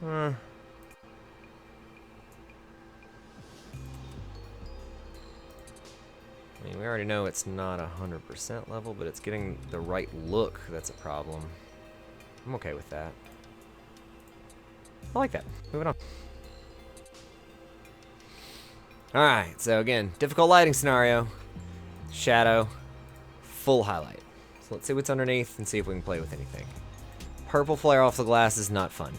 I mean, we already know it's not 100% level, but it's getting the right look that's a problem. I'm okay with that. I like that. Moving on. Alright, so again, difficult lighting scenario. Shadow. Full highlight. So let's see what's underneath and see if we can play with anything. Purple flare off the glass is not fun.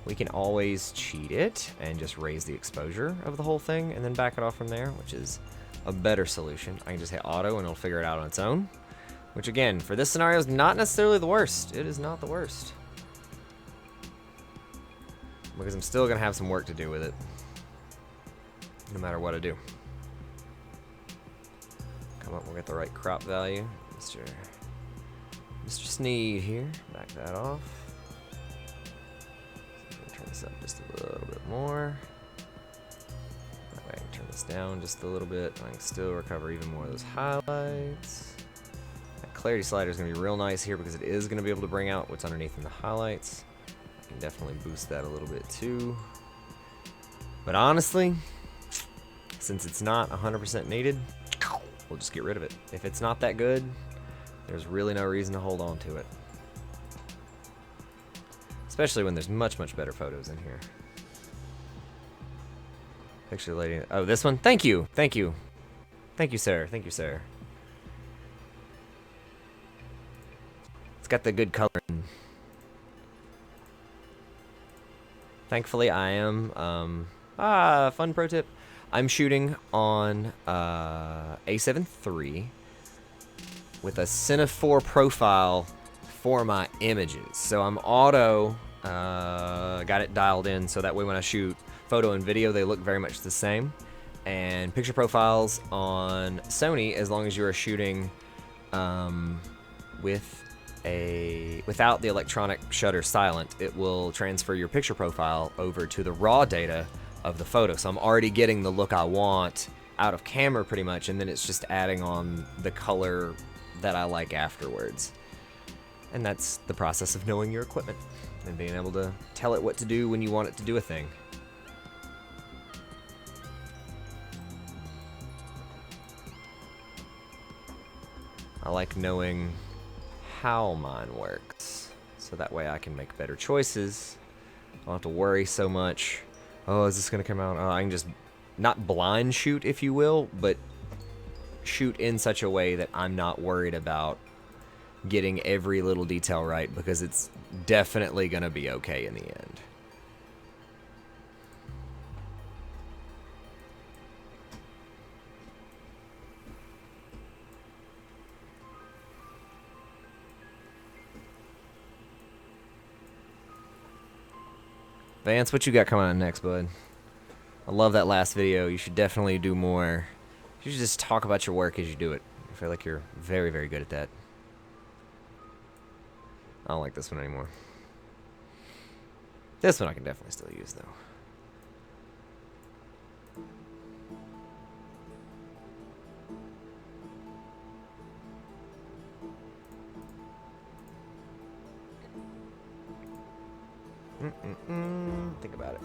We can always cheat it and just raise the exposure of the whole thing and then back it off from there, which is a better solution. I can just hit auto and it'll figure it out on its own. Which again, for this scenario is not necessarily the worst. It is not the worst. Because I'm still going to have some work to do with it. No matter what I do. Come up, we'll get the right crop value. Mr. Sneed here. Back that off. Turn this up just a little bit more. That way I can turn this down just a little bit. I can still recover even more of those highlights. That clarity slider is going to be real nice here because it is going to be able to bring out what's underneath in the highlights. I can definitely boost that a little bit too. But honestly, since it's not 100% needed, we'll just get rid of it. If it's not that good, there's really no reason to hold on to it. Especially when there's much, much better photos in here. Picture lady. Oh, this one? Thank you. Thank you. Thank you, sir. Thank you, sir. It's got the good color. Thankfully, I am. Fun pro tip. I'm shooting on A7 III with a Cine 4 profile for my images. So I'm auto, got it dialed in so that way when I shoot photo and video, they look very much the same. And picture profiles on Sony, as long as you are shooting without the electronic shutter silent, it will transfer your picture profile over to the raw data of the photo. So I'm already getting the look I want out of camera pretty much, and then it's just adding on the color that I like afterwards. And that's the process of knowing your equipment and being able to tell it what to do when you want it to do a thing. I like knowing how mine works, so that way I can make better choices. I don't have to worry so much. Oh, is this gonna come out? I can just not blind shoot, if you will, but shoot in such a way that I'm not worried about getting every little detail right, because it's definitely gonna be okay in the end. Vance, what you got coming on next, bud? I love that last video. You should definitely do more. You should just talk about your work as you do it. I feel like you're very, very good at that. I don't like this one anymore. This one I can definitely still use, though. Think about it.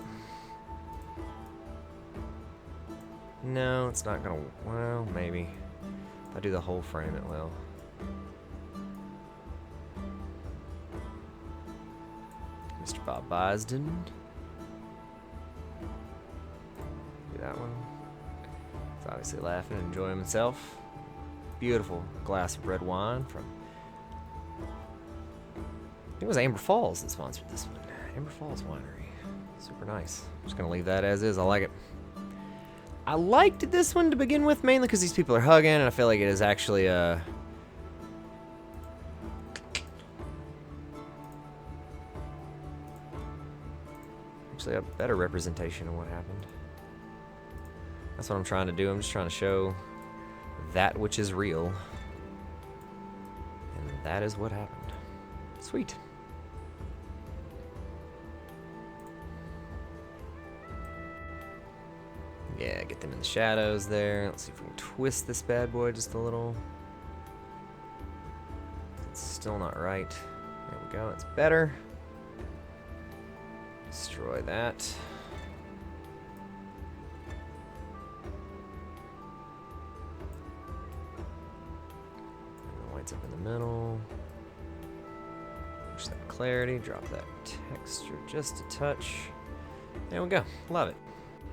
No, it's not gonna. Well, maybe. I do the whole frame, it will. Mr. Bob Bisden. Do that one. He's obviously laughing and enjoying himself. Beautiful glass of red wine from, I think it was Amber Falls that sponsored this one. Amber Falls Winery. Super nice. I'm just gonna leave that as is. I like it. I liked this one to begin with, mainly because these people are hugging, and I feel like it is actually a better representation of what happened. That's what I'm trying to do. I'm just trying to show that which is real. And that is what happened. Sweet. Yeah, get them in the shadows there. Let's see if we can twist this bad boy just a little. It's still not right. There we go. It's better. Destroy that. And the white's up in the middle. Push that clarity. Drop that texture just a touch. There we go. Love it.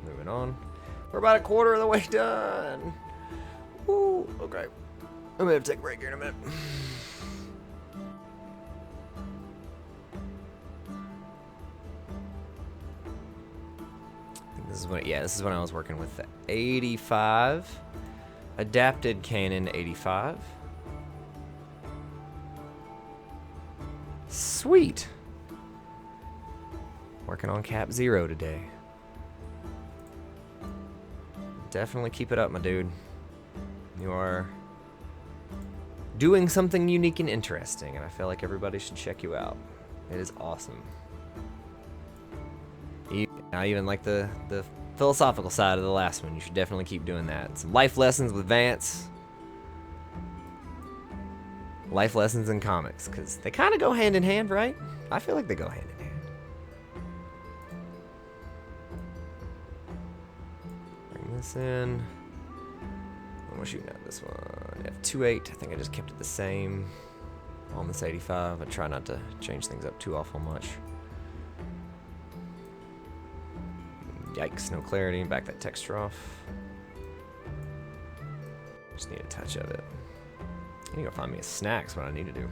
Moving on. We're about a quarter of the way done. Woo. Okay. I'm gonna have to take a break here in a minute. This is when I was working with the 85. Adapted Canon 85. Sweet. Working on Cap 0 today. Definitely keep it up, my dude. You are doing something unique and interesting, and I feel like everybody should check you out. It is awesome. I even like the philosophical side of the last one. You should definitely keep doing that. Some life lessons with Vance. Life lessons in comics, because they kind of go hand in hand, right? I feel like they go hand in hand. Bring this in. What am I shooting at this one? F2.8. I think I just kept it the same on this 85. I try not to change things up too awful much. Yikes, no clarity. Back that texture off. Just need a touch of it. I need to go find me a snack. That's what I need to do.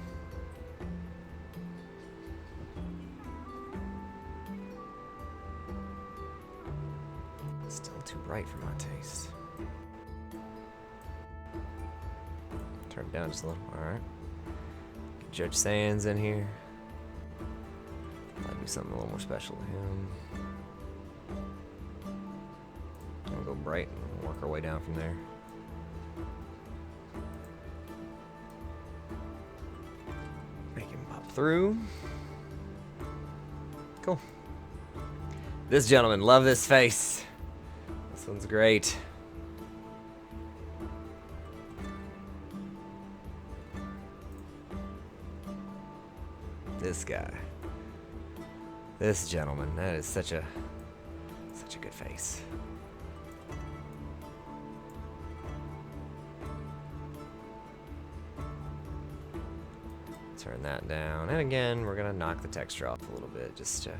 Still too bright for my taste. Turn it down just a little. Alright. Get Judge Sands in here. Might do something a little more special to him. We'll go bright and work our way down from there. Make him pop through. Cool. This gentleman, love this face. This one's great. This guy. This gentleman, that is such a good face. Turn that down, and again we're gonna knock the texture off a little bit just to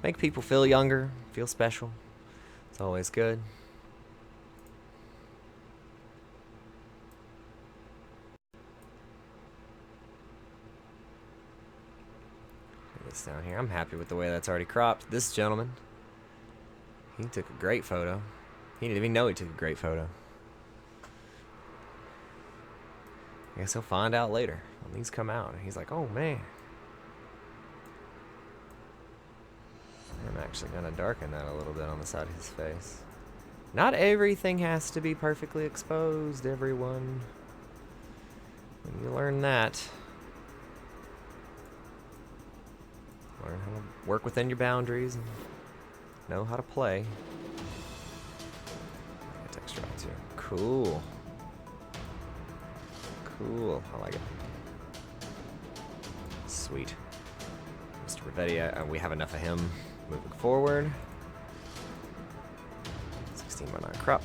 make people feel younger, feel special. It's always good. Put this down here. I'm happy with the way that's already cropped. This gentleman, he took a great photo. He didn't even know he took a great photo. I guess he'll find out later when these come out. He's like, oh man. I'm actually going to darken that a little bit on the side of his face. Not everything has to be perfectly exposed, everyone. When you learn that, learn how to work within your boundaries and know how to play. Texture on too. Cool. Cool, I like it. Sweet. Mr. Rivetti, we have enough of him moving forward. 16:9 crop.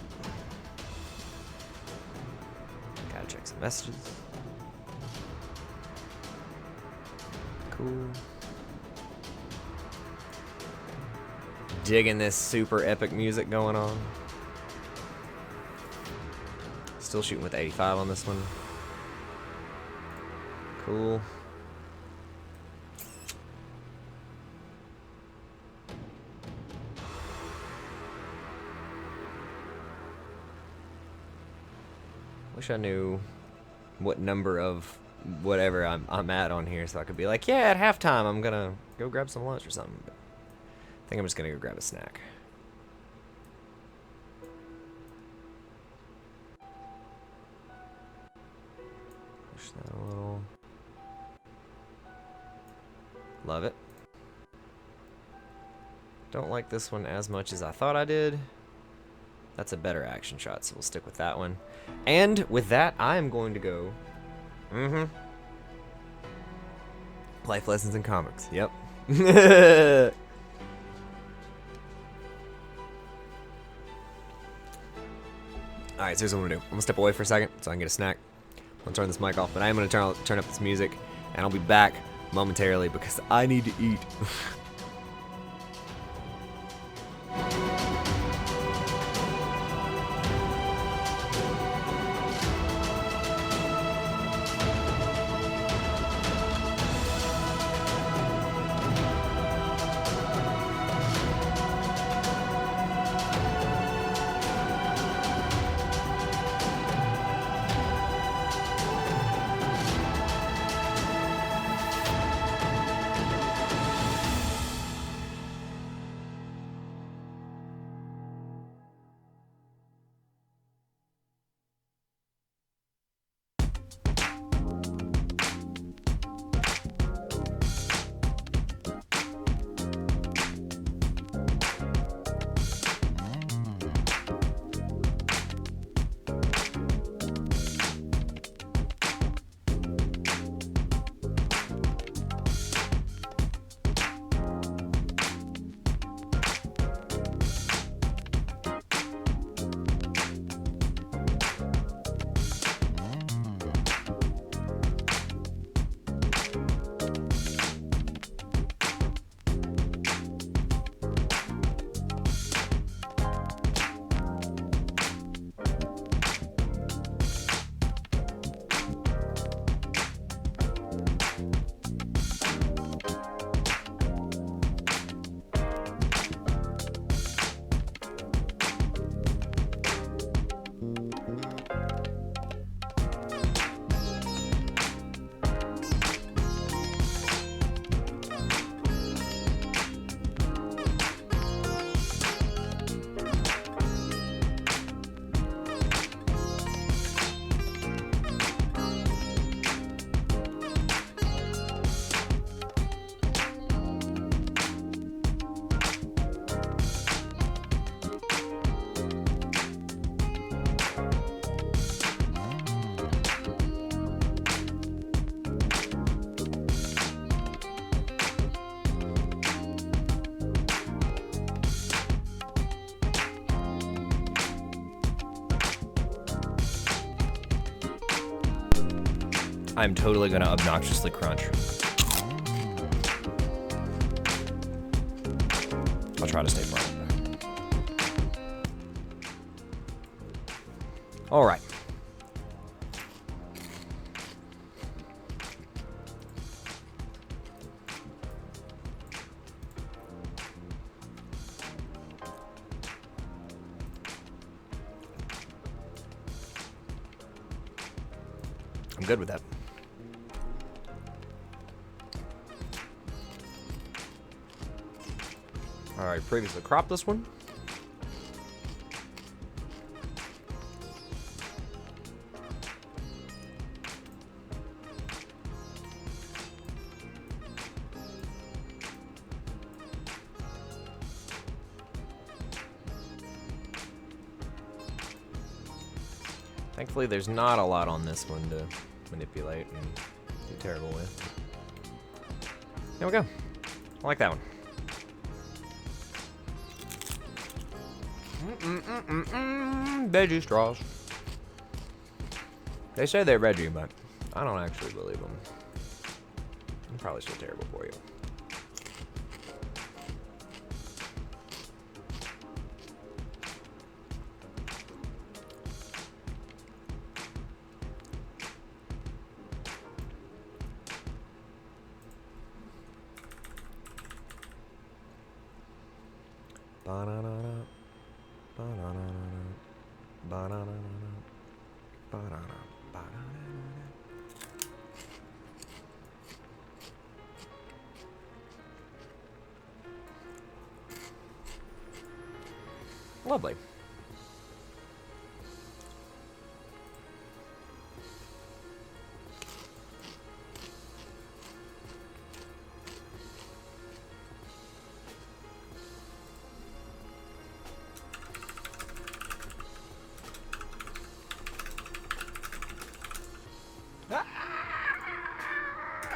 Gotcha. Check some messages. Cool. Digging this super epic music going on. Still shooting with 85 on this one. Cool. Wish I knew what number of whatever I'm at on here so I could be like, yeah, at halftime I'm gonna go grab some lunch or something. But I think I'm just gonna go grab a snack. Push that a little. Love it. Don't like this one as much as I thought I did. That's a better action shot, so we'll stick with that one. And with that, I am going to go... Life lessons in comics. Yep. Alright, so here's what I'm going to do. I'm going to step away for a second so I can get a snack. I'm going to turn this mic off, but I am going to turn up this music, and I'll be back momentarily because I need to eat. I'm totally gonna obnoxiously crunch. I'll try to stay far. All right. I'm good with that. All right, previously cropped this one. Thankfully, there's not a lot on this one to manipulate and do terrible with. There we go. I like that one. Veggie straws. They say they read you, but I don't actually believe them. I'm probably still terrible for you. Lovely.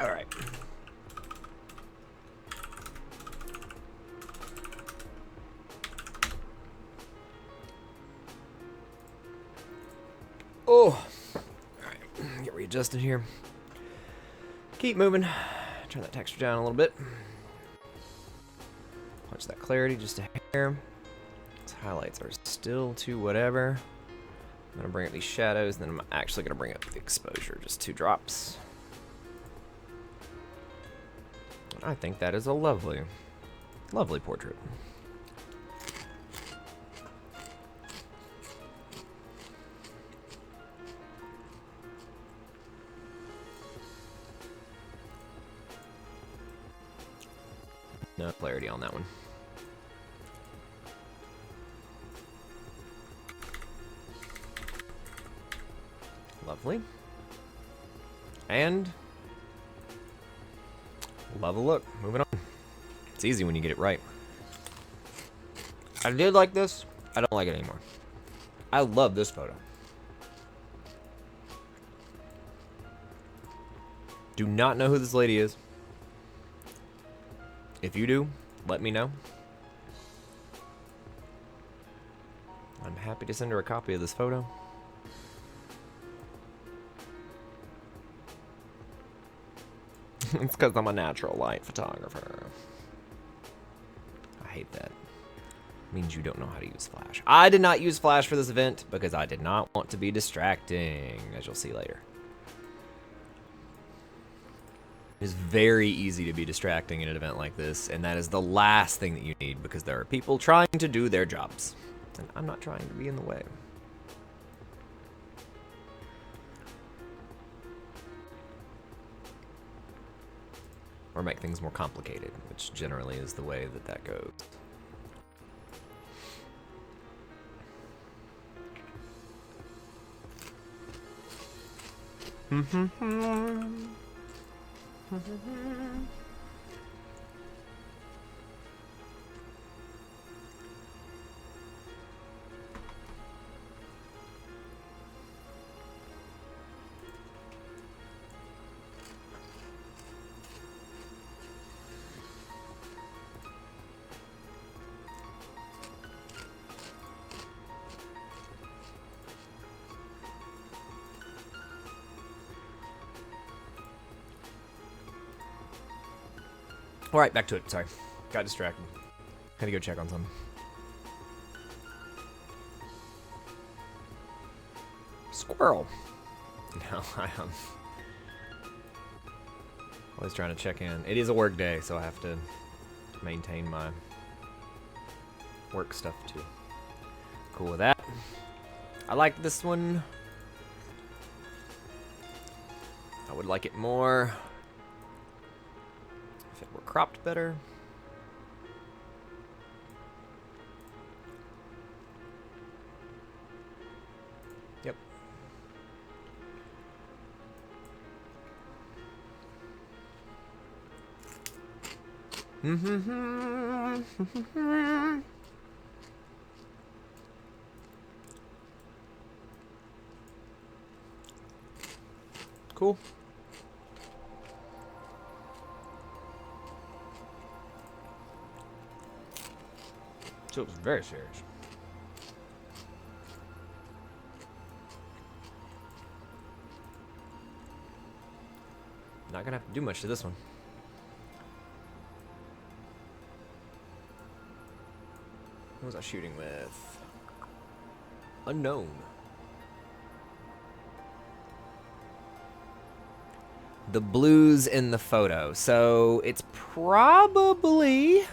All right. Oh. All right. Get readjusted here. Keep moving. Turn that texture down a little bit. Punch that clarity just a hair. These highlights are still too whatever. I'm gonna bring up these shadows, and then I'm actually gonna bring up the exposure, just 2 drops. I think that is a lovely, lovely portrait. No clarity on that one. Lovely. And love the look. Moving on. It's easy when you get it right. I did like this. I don't like it anymore. I love this photo. Do not know who this lady is. If you do, let me know. I'm happy to send her a copy of this photo. It's because I'm a natural light photographer. I hate that. It means you don't know how to use Flash. I did not use Flash for this event because I did not want to be distracting, as you'll see later. It is very easy to be distracting in an event like this, and that is the last thing that you need because there are people trying to do their jobs. And I'm not trying to be in the way. Or make things more complicated, which generally is the way that that goes. All right, back to it. Sorry, got distracted. Had to go check on something. Squirrel. No, I am always trying to check in. It is a work day, so I have to maintain my work stuff too. Cool with that. I like this one. I would like it more if it were cropped better. Yep. Cool. So it was very serious. not gonna have to do much to this one. What was I shooting with? Unknown. The blues in the photo. So it's probably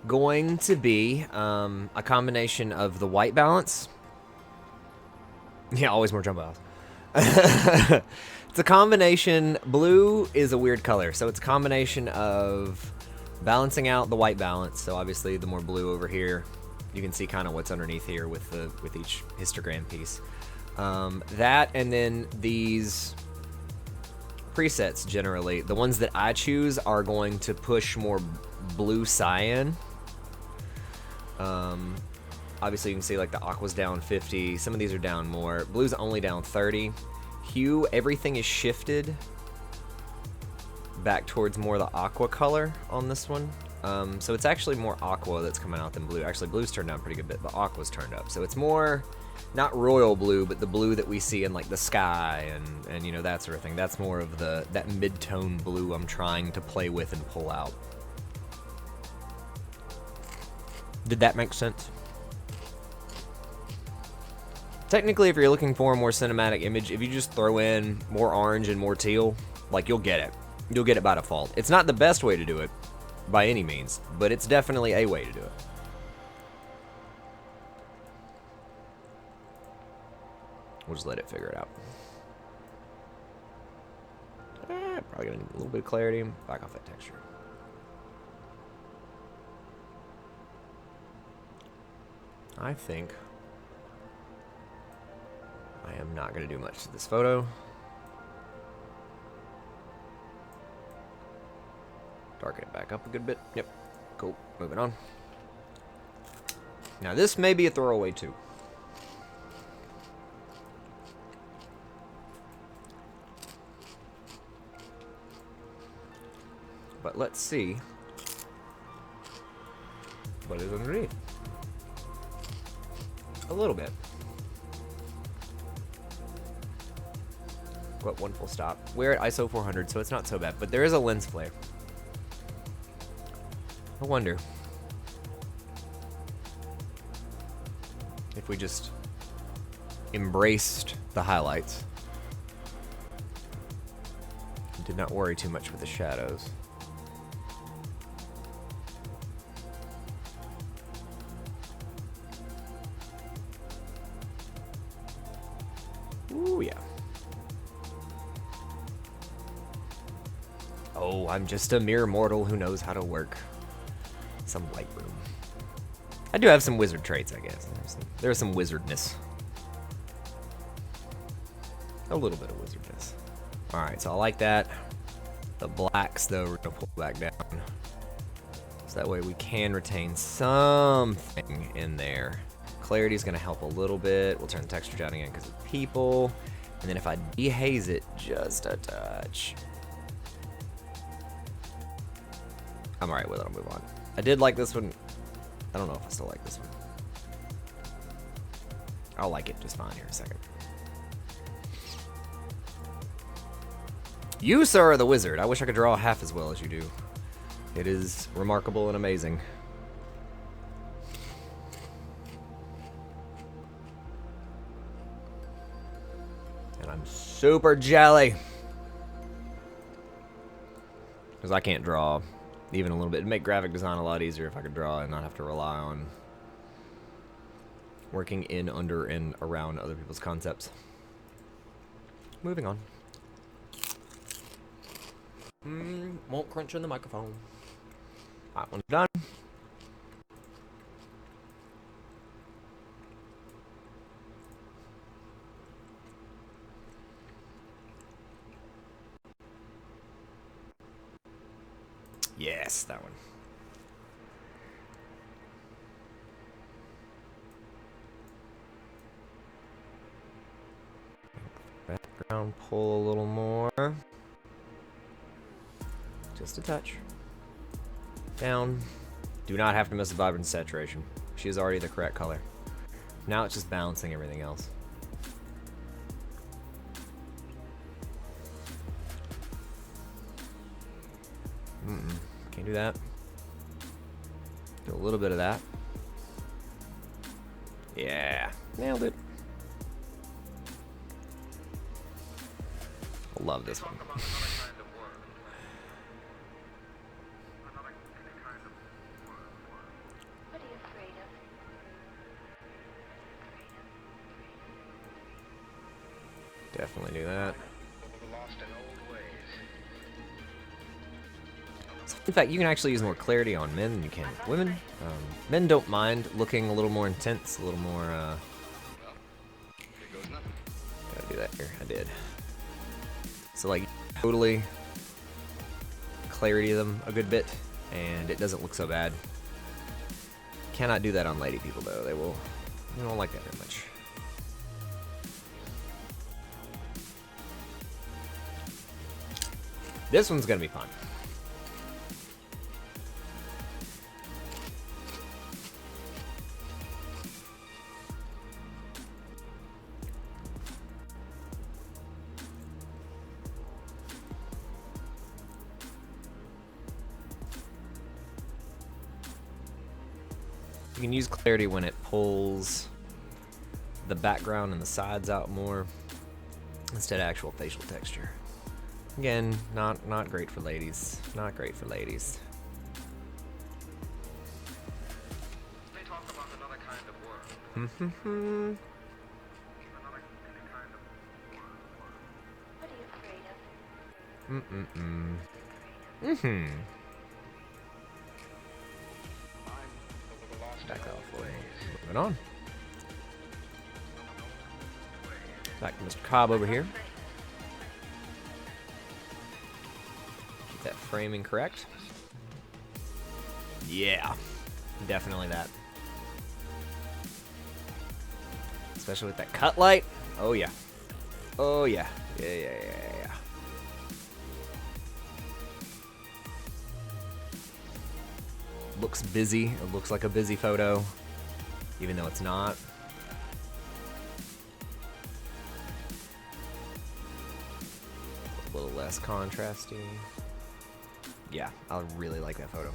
going to be a combination of the white balance. Yeah, always more jump outs. It's a combination. Blue is a weird color, so it's a combination of balancing out the white balance. So obviously, the more blue over here, you can see kind of what's underneath here with each histogram piece. That and then these presets generally, the ones that I choose are going to push more blue cyan. Obviously you can see like the aqua's down 50, some of these are down more. Blue's only down 30. Hue, everything is shifted back towards more the aqua color on this one. So it's actually more aqua that's coming out than blue. Actually, blue's turned down a pretty good bit, but aqua's turned up. So it's more, not royal blue, but the blue that we see in like the sky and you know, that sort of thing. That's more of that mid-tone blue I'm trying to play with and pull out. Did that make sense? Technically, if you're looking for a more cinematic image, if you just throw in more orange and more teal, like, you'll get it. You'll get it by default. It's not the best way to do it, by any means, but it's definitely a way to do it. We'll just let it figure it out. Probably gonna need a little bit of clarity. Back off that texture. I think I am not going to do much to this photo. Darken it back up a good bit. Yep. Cool. Moving on. Now this may be a throwaway too. But let's see what is underneath. A little bit. What, one full stop. We're at ISO 400, so it's not so bad, but there is a lens flare. I wonder if we just embraced the highlights and did not worry too much with the shadows. Ooh, yeah. Oh, I'm just a mere mortal who knows how to work some Lightroom. I do have some wizard traits, I guess. There's some wizardness. A little bit of wizardness. Alright, so I like that. The blacks, though, we're going to pull back down. So that way we can retain something in there. Clarity is going to help a little bit. We'll turn the texture down again because of people. And then if I dehaze it just a touch, I'm alright with it. I'll move on. I did like this one. I don't know if I still like this one. I'll like it just fine here in a second. You, sir, are the wizard. I wish I could draw half as well as you do. It is remarkable and amazing. And I'm super jelly. Because I can't draw even a little bit. It'd make graphic design a lot easier if I could draw and not have to rely on working in, under, and around other people's concepts. Moving on. Won't crunch in the microphone. That one's done. Yes, that one. Background, pull a little more. Just a touch. Down. Do not have to mess with vibrance saturation. She is already the correct color. Now it's just balancing everything else. Do that. Do a little bit of that. Yeah, nailed it. I love this one. Definitely do that. In fact, you can actually use more clarity on men than you can with women. Men don't mind looking a little more intense, a little more, gotta do that here. I did. So, like, totally clarity them a good bit, and it doesn't look so bad. Cannot do that on lady people, though. They don't like that very much. This one's gonna be fun. You can use clarity when it pulls the background and the sides out more instead of actual facial texture. Again, not great for ladies. Not great for ladies. They talk about another kind of world. What are you afraid of? Back off. Moving on. Back to Mr. Cobb over here. Keep that framing correct. Yeah, definitely that. Especially with that cut light. Oh yeah. Oh yeah. Yeah. Looks busy. It looks like a busy photo, even though it's not. A little less contrasty. Yeah, I really like that photo.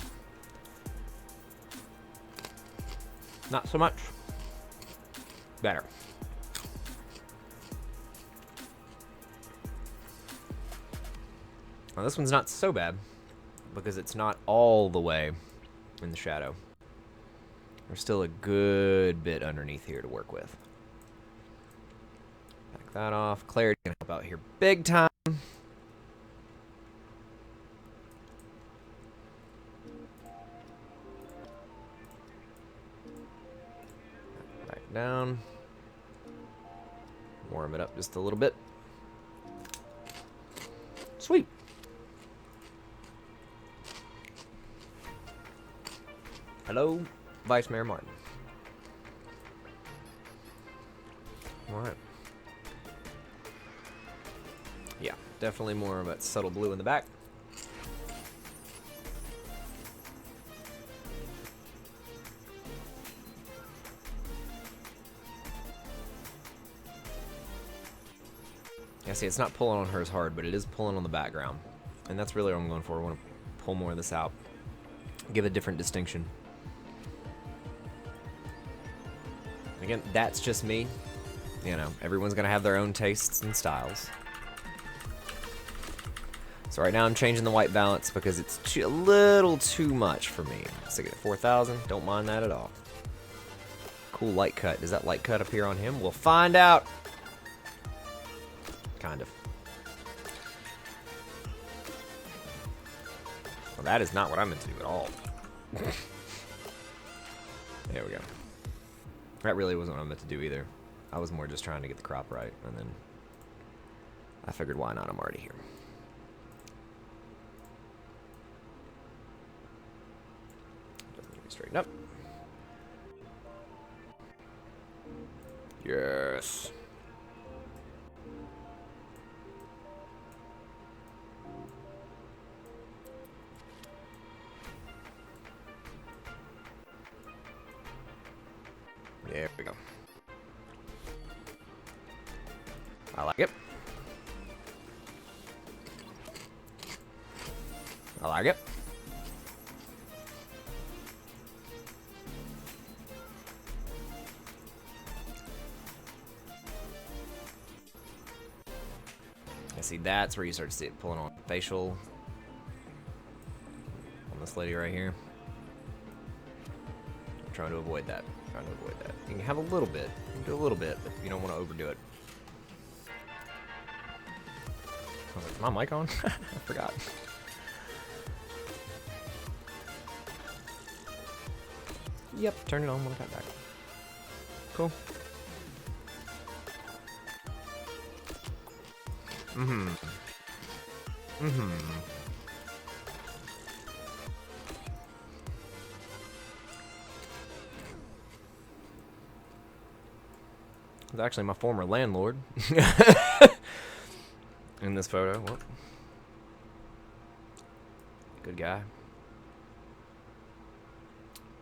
Not so much. Better. Well, this one's not so bad because it's not all the way in the shadow. There's still a good bit underneath here to work with. Back that off. Clarity gonna help out here big time. Back down. Warm it up just a little bit. Sweet. Hello, Vice Mayor Martin. All right. Yeah, definitely more of that subtle blue in the back. Yeah, see, it's not pulling on hers hard, but it is pulling on the background. And that's really what I'm going for. I want to pull more of this out. Give a different distinction. Again, that's just me. You know, everyone's going to have their own tastes and styles. So right now I'm changing the white balance because it's a little too much for me. Stick it at 4,000. Don't mind that at all. Cool light cut. Does that light cut appear on him? We'll find out. Kind of. Well, that is not what I meant to do at all. There we go. That really wasn't what I meant to do either. I was more just trying to get the crop right, and then I figured, why not? I'm already here. Doesn't need to be straightened up. Yes. There we go. I like it. I like it. I see that's where you start to see it pulling on facial on this lady right here. I'm trying to avoid that. You can have a little bit. You can do a little bit, but you don't want to overdo it. I was like, is my mic on? I forgot. Yep, turn it on when I got back. Cool. It's actually my former landlord. In this photo. Well, good guy.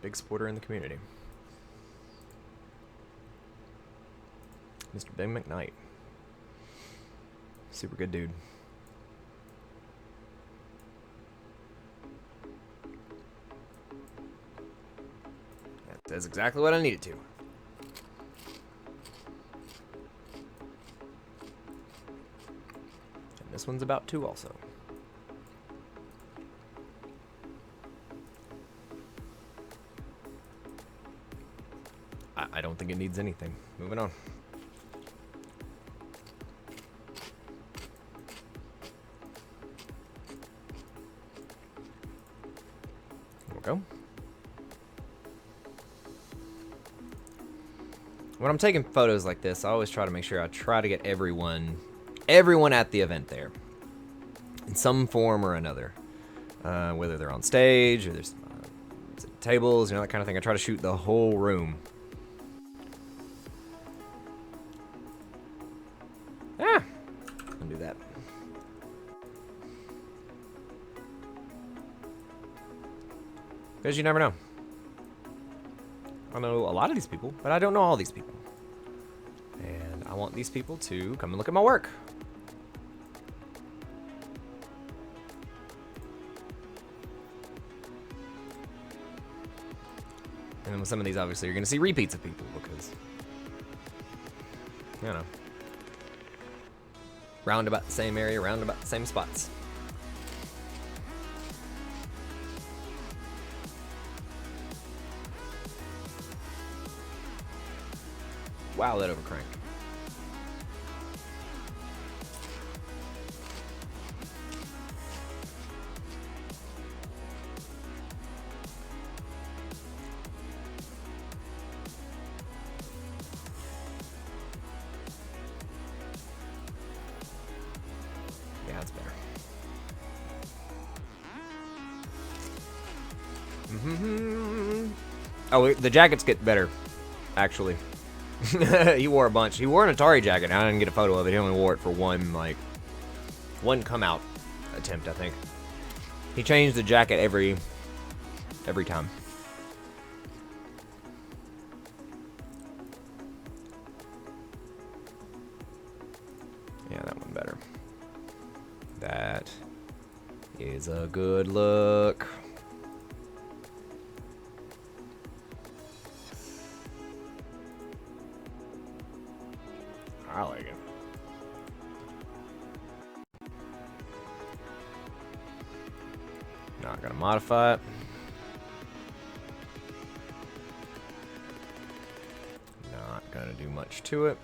Big supporter in the community. Mr. Ben McKnight. Super good dude. That says exactly what I needed to. And this one's about 2 also. I don't think it needs anything. Moving on. There we go. When I'm taking photos like this, I always try to make sure I try to get everyone at the event there in some form or another, whether they're on stage or there's tables, that kind of thing. I try to shoot the whole room. Do that. Because you never know. I know a lot of these people, but I don't know all these people. And I want these people to come and look at my work. And then with some of these, obviously, you're going to see repeats of people because, round about the same area, round about the same spots. Wow, that overcrank. Yeah, that's better. Oh, the jackets get better, actually. He wore a bunch. He wore an Atari jacket. I didn't get a photo of it. He only wore it for one come out attempt, I think. He changed the jacket every time. Yeah, that one better. That is a good look. I like it. Not gonna modify it. Not gonna do much to it.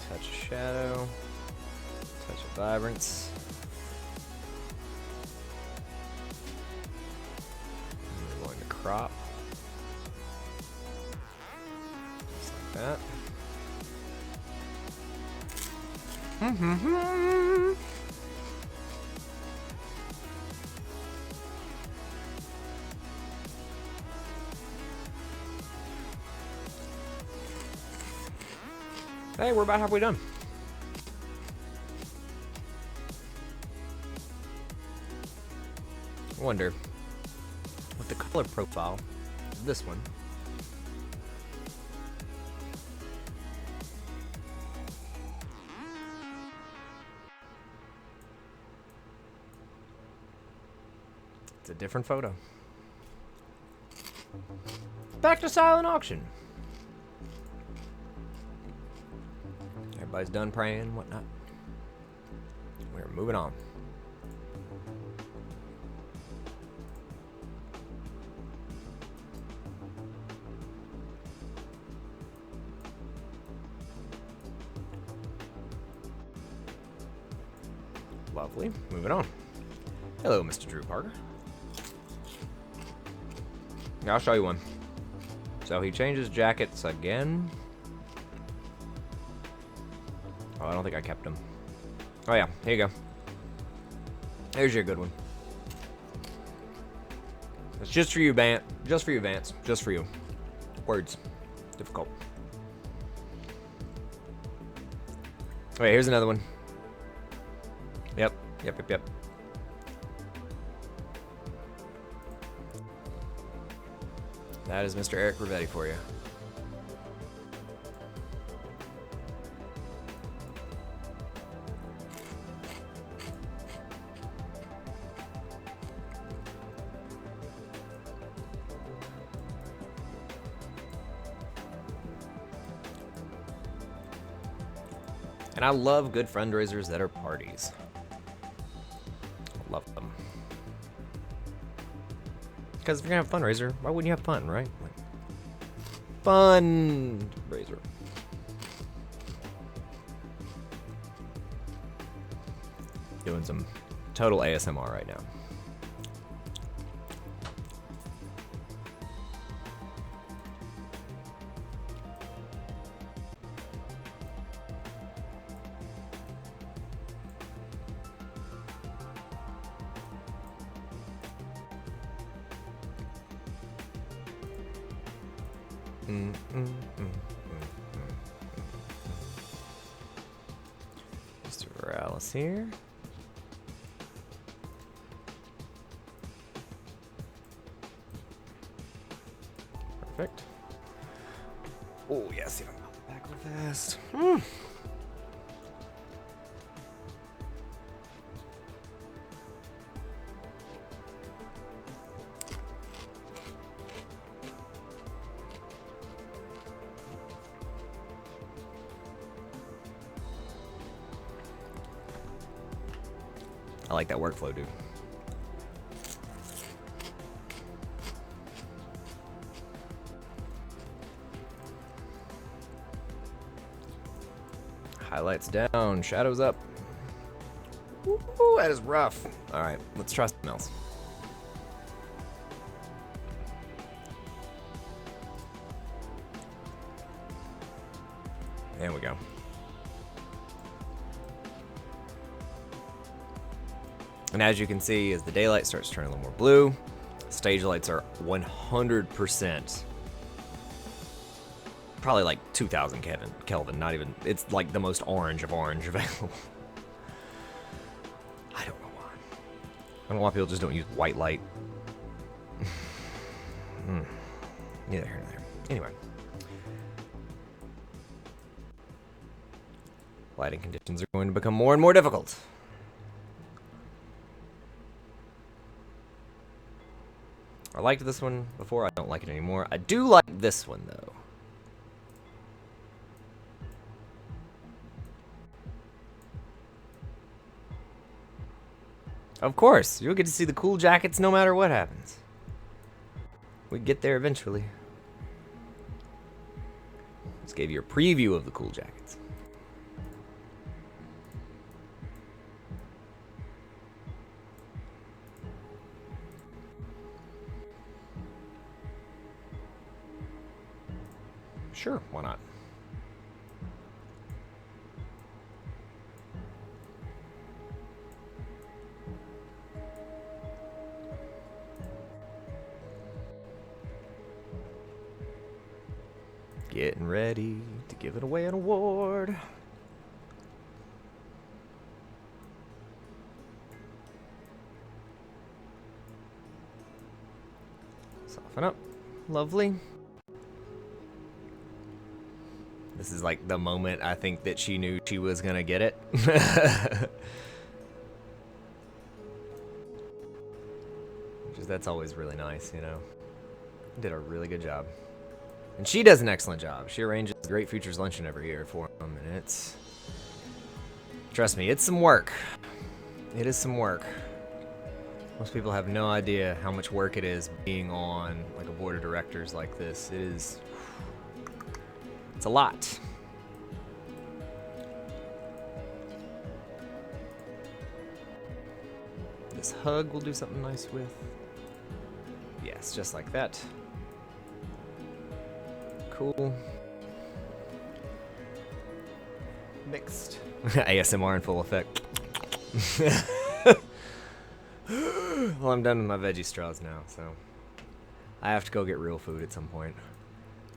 Touch of shadow, touch of vibrance. And we're going to crop. Just like that. Hey, we're about halfway done. I wonder what the color profile of this one It's a different photo. Back to silent auction. Everybody's done praying and whatnot. We're moving on. Lovely. Moving on. Hello, Mr. Drew Parker. I'll show you one. So he changes jackets again. Oh, I don't think I kept him. Oh yeah, here you go. There's your good one. It's just for you, Vance. Just for you, Vance. Just for you. Words. Difficult. Okay, here's another one. Yep. That is Mr. Eric Rivetti for you. And I love good fundraisers that are parties. Love them. Because if you're gonna have a fundraiser, why wouldn't you have fun, right? Like, fundraiser. Doing some total ASMR right now. Mr. Morales here. Perfect. Oh, yes, see if I can pop back real fast. I like that workflow, dude. Highlights down, shadows up. Ooh, that is rough. All right, let's try something else. There we go. And as you can see, as the daylight starts turning a little more blue, stage lights are 100%. Probably like 2000 Kelvin, not even, it's like the most orange of orange available. I don't know why. I don't know why people just don't use white light. Neither here nor there. Anyway. Lighting conditions are going to become more and more difficult. I liked this one before, I don't like it anymore. I do like this one, though. Of course, you'll get to see the cool jackets no matter what happens. We get there eventually. Just gave you a preview of the cool jackets. Sure, why not? Getting ready to give it away an award. Soften up. Lovely. This is like the moment I think that she knew she was gonna get it. That's always really nice, you know. Did a really good job. And she does an excellent job. She arranges Great Futures Luncheon every year for them, and it's... Trust me, it's some work. It is some work. Most people have no idea how much work it is being on like a board of directors like this. It is... It's a lot. This hug we'll do something nice with. Yes, just like that. Cool. Mixed. ASMR in full effect. Well, I'm done with my veggie straws now, so I have to go get real food at some point.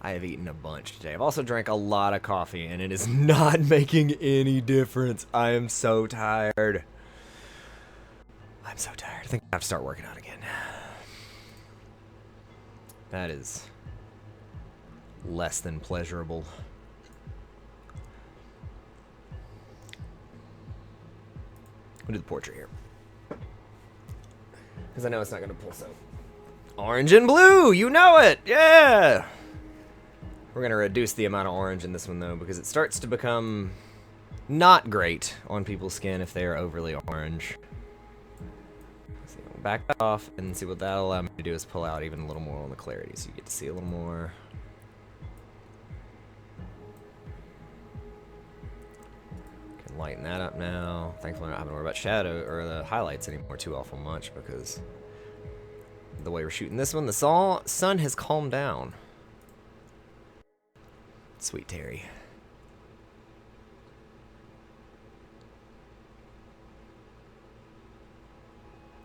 I have eaten a bunch today. I've also drank a lot of coffee, and it is not making any difference. I am so tired. I'm so tired. I think I have to start working out again. That is less than pleasurable. We'll do the portrait here. Because I know it's not going to pull so. Orange and blue! You know it! Yeah! We're going to reduce the amount of orange in this one, though, because it starts to become not great on people's skin if they are overly orange. So back that off, and see what that'll allow me to do is pull out even a little more on the clarity, so you get to see a little more. Can lighten that up now. Thankfully, I'm not having to worry about shadow or the highlights anymore too awful much, because the way we're shooting this one, the sun has calmed down. Sweet Terry.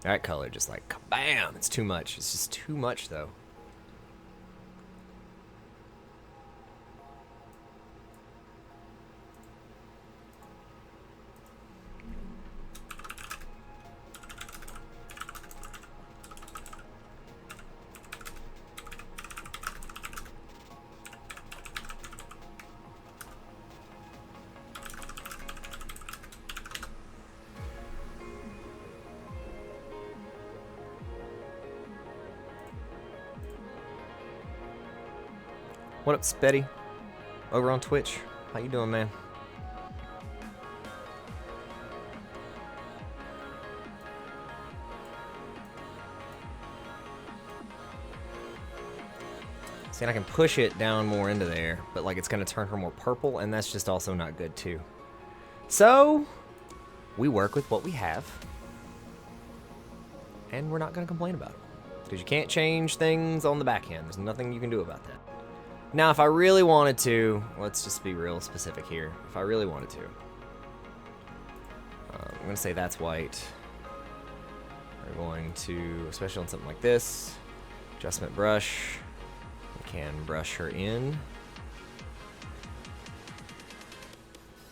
That color just like, kabam! It's too much. It's just too much, though. What up, Spetty? Over on Twitch. How you doing, man? See, and I can push it down more into there, but like it's gonna turn her more purple, and that's just also not good too. So, we work with what we have, and we're not gonna complain about it. Because you can't change things on the back end. There's nothing you can do about that. Now, if I really wanted to, let's just be real specific here. If I really wanted to, I'm going to say that's white. We're going to, especially on something like this, adjustment brush. We can brush her in.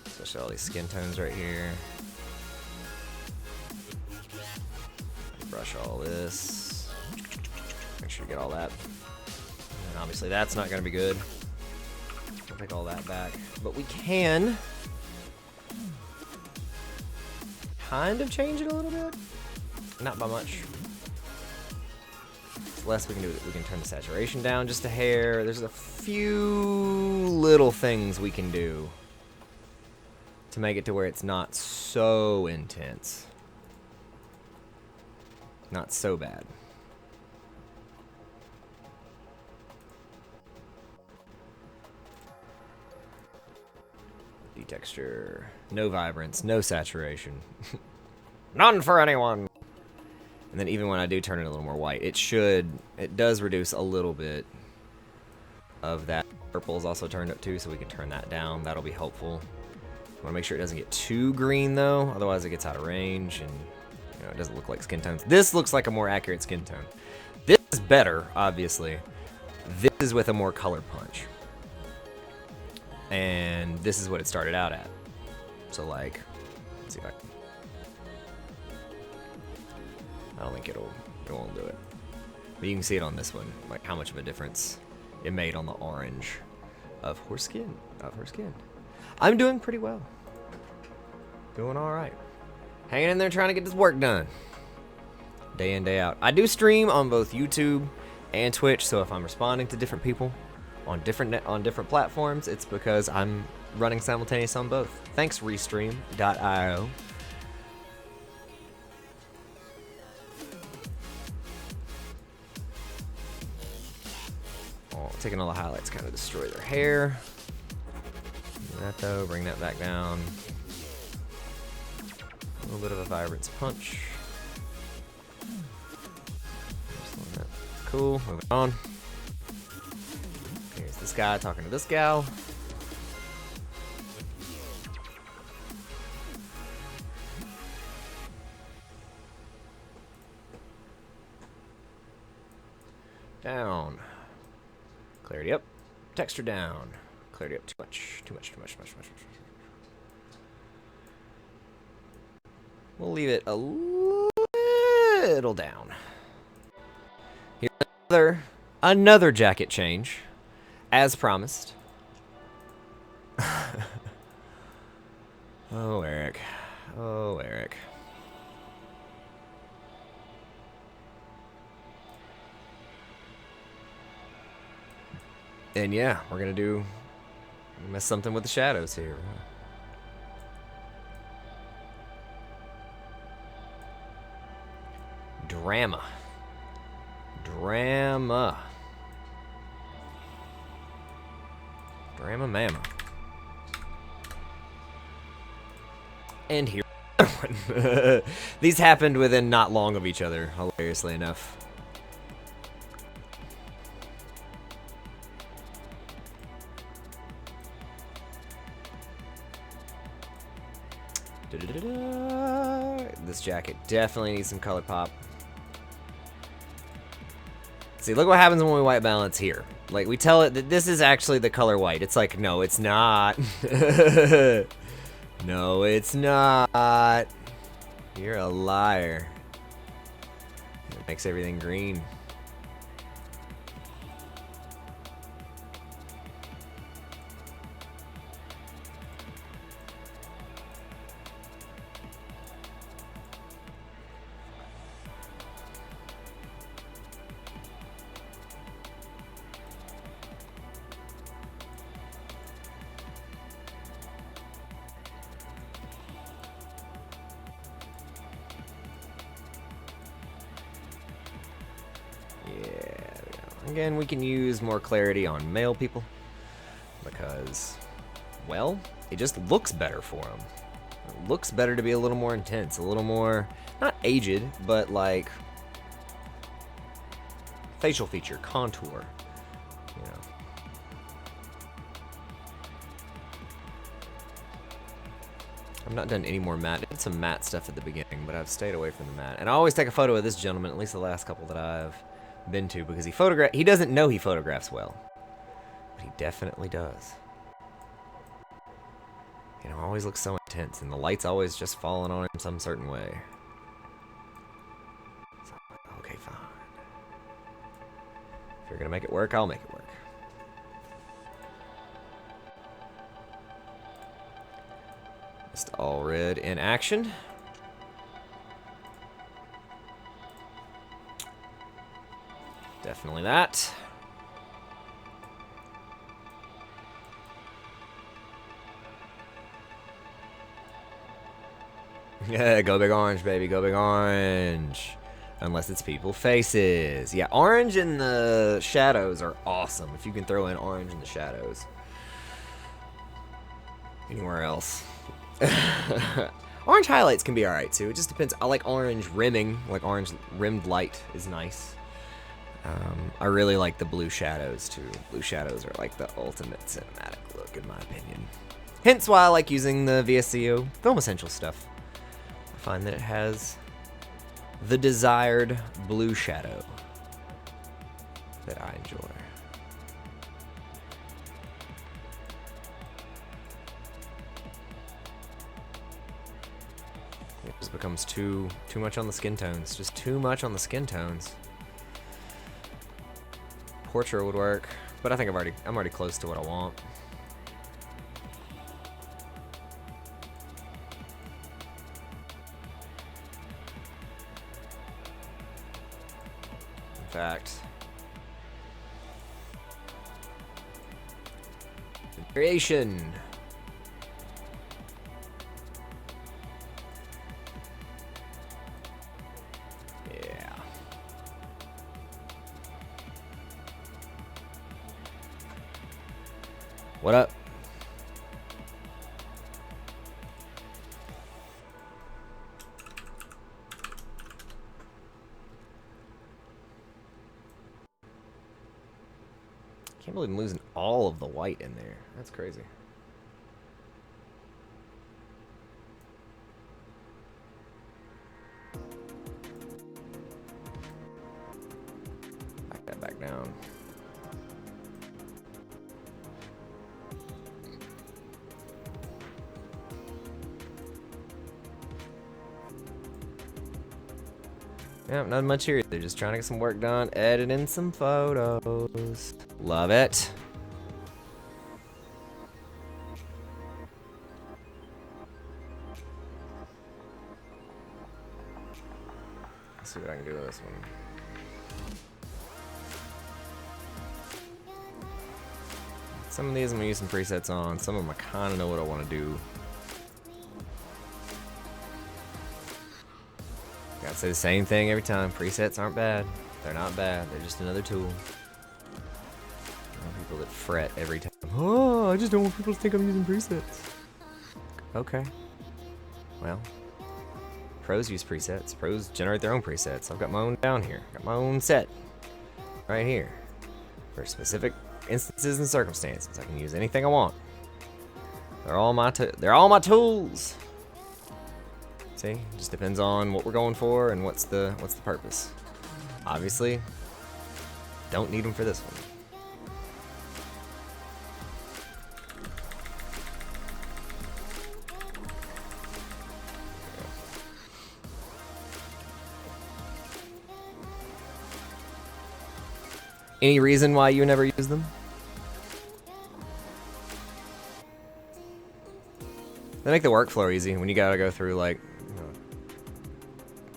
Especially all these skin tones right here. Brush all this. Make sure you get all that. And obviously that's not going to be good. I'll take all that back. But we can kind of change it a little bit. Not by much. The less we can do it, we can turn the saturation down just a hair. There's a few little things we can do to make it to where it's not so intense. Not so bad. Detexture, no vibrance, no saturation. None for anyone! And then even when I do turn it a little more white, it does reduce a little bit of that. Purple is also turned up too, so we can turn that down. That'll be helpful. I want to make sure it doesn't get too green though, otherwise it gets out of range and it doesn't look like skin tones. This looks like a more accurate skin tone. This is better, obviously. This is with a more color punch. And this is what it started out at. So like, let's see if I don't think it won't do it. But you can see it on this one, like how much of a difference it made on the orange of her skin. I'm doing pretty well. Doing all right. Hanging in there trying to get this work done. day in, day out. I do stream on both YouTube and Twitch, so if I'm responding to different people on different platforms, it's because I'm running simultaneous on both. Thanks, Restream.io. Oh, taking all the highlights kind of destroy their hair. Do that though, bring that back down. A little bit of a vibrance punch. Cool, moving on. Here's this guy talking to this gal. Down. Clarity up. Texture down. Clarity up. Too much. Too much. Too much. Too much. Too much. We'll leave it a little down. Here's another jacket change, as promised. Oh, Eric. Oh, Eric. And yeah, we're gonna mess something with the shadows here. Drama. Drama. Drama mama. And here. These happened within not long of each other, hilariously enough. This jacket definitely needs some color pop. See, look what happens when we white balance here. Like, we tell it that this is actually the color white. It's like, no, it's not. No, it's not. You're a liar. It makes everything green. Again, we can use more clarity on male people because, well, it just looks better for them. It looks better to be a little more intense, a little more, not aged, but like facial feature, contour, you know. I've not done any more matte. I did some matte stuff at the beginning, but I've stayed away from the matte. And I always take a photo of this gentleman, at least the last couple that I've been to, because he doesn't know he photographs well, but he definitely does. You know, always looks so intense, and the light's always just falling on him some certain way. So, okay, fine. If you're gonna make it work, I'll make it work. Just all red in action. Definitely that. Yeah, go big orange, baby. Go big orange. Unless it's people faces. Yeah, orange in the shadows are awesome. If you can throw in orange in the shadows. Anywhere else. Orange highlights can be alright too. It just depends. I like orange rimming. Like orange rimmed light is nice. I really like the blue shadows too. Blue shadows are like the ultimate cinematic look in my opinion. Hence why I like using the VSCO Film Essentials stuff. I find that it has the desired blue shadow that I enjoy. It just becomes too much on the skin tones. Just too much on the skin tones. Portrait would work, but I think I'm already close to what I want. fact. Creation. Yeah. What up? Can't believe I'm losing all of the white in there. That's crazy. Back that back down. Yeah, not much here. They're just trying to get some work done, editing some photos. Love it. Let's see what I can do with this one. Some of these I'm gonna use some presets on. Some of them I kind of know what I want to do. Gotta say the same thing every time. Presets aren't bad. They're not bad. They're just another tool. People that fret every time. Oh, I just don't want people to think I'm using presets. Okay. Well, pros use presets. Pros generate their own presets. I've got my own down here. Got my own set right here for specific instances and circumstances. I can use anything I want. They're all my tools. See, it just depends on what we're going for and what's the purpose. Obviously, don't need them for this one. Any reason why you never use them? They make the workflow easy when you gotta go through like, you know,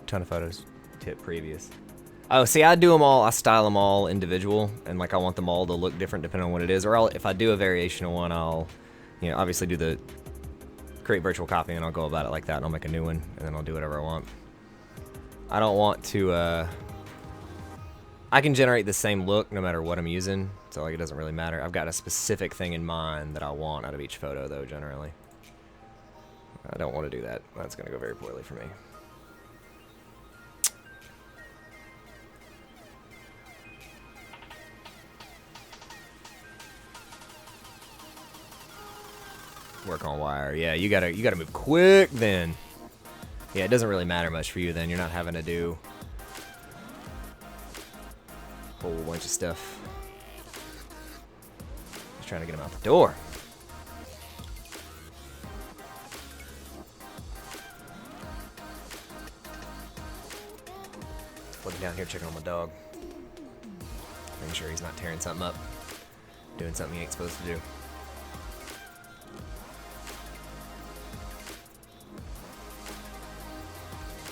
a ton of photos. Tip previous. Oh, see, I do them all. I style them all individual, and like I want them all to look different depending on what it is. Or if I do a variation of one, I'll, you know, obviously do the create virtual copy, and I'll go about it like that, and I'll make a new one, and then I'll do whatever I want. I don't want to. I can generate the same look no matter what I'm using, so like it doesn't really matter. I've got a specific thing in mind that I want out of each photo, though. Generally, I don't want to do that. That's going to go very poorly for me. Work on wire. Yeah, you gotta move quick then. Yeah, it doesn't really matter much for you then. You're not having to do a whole bunch of stuff. Just trying to get him out the door. Looking down here, checking on my dog. Making sure he's not tearing something up. Doing something he ain't supposed to do.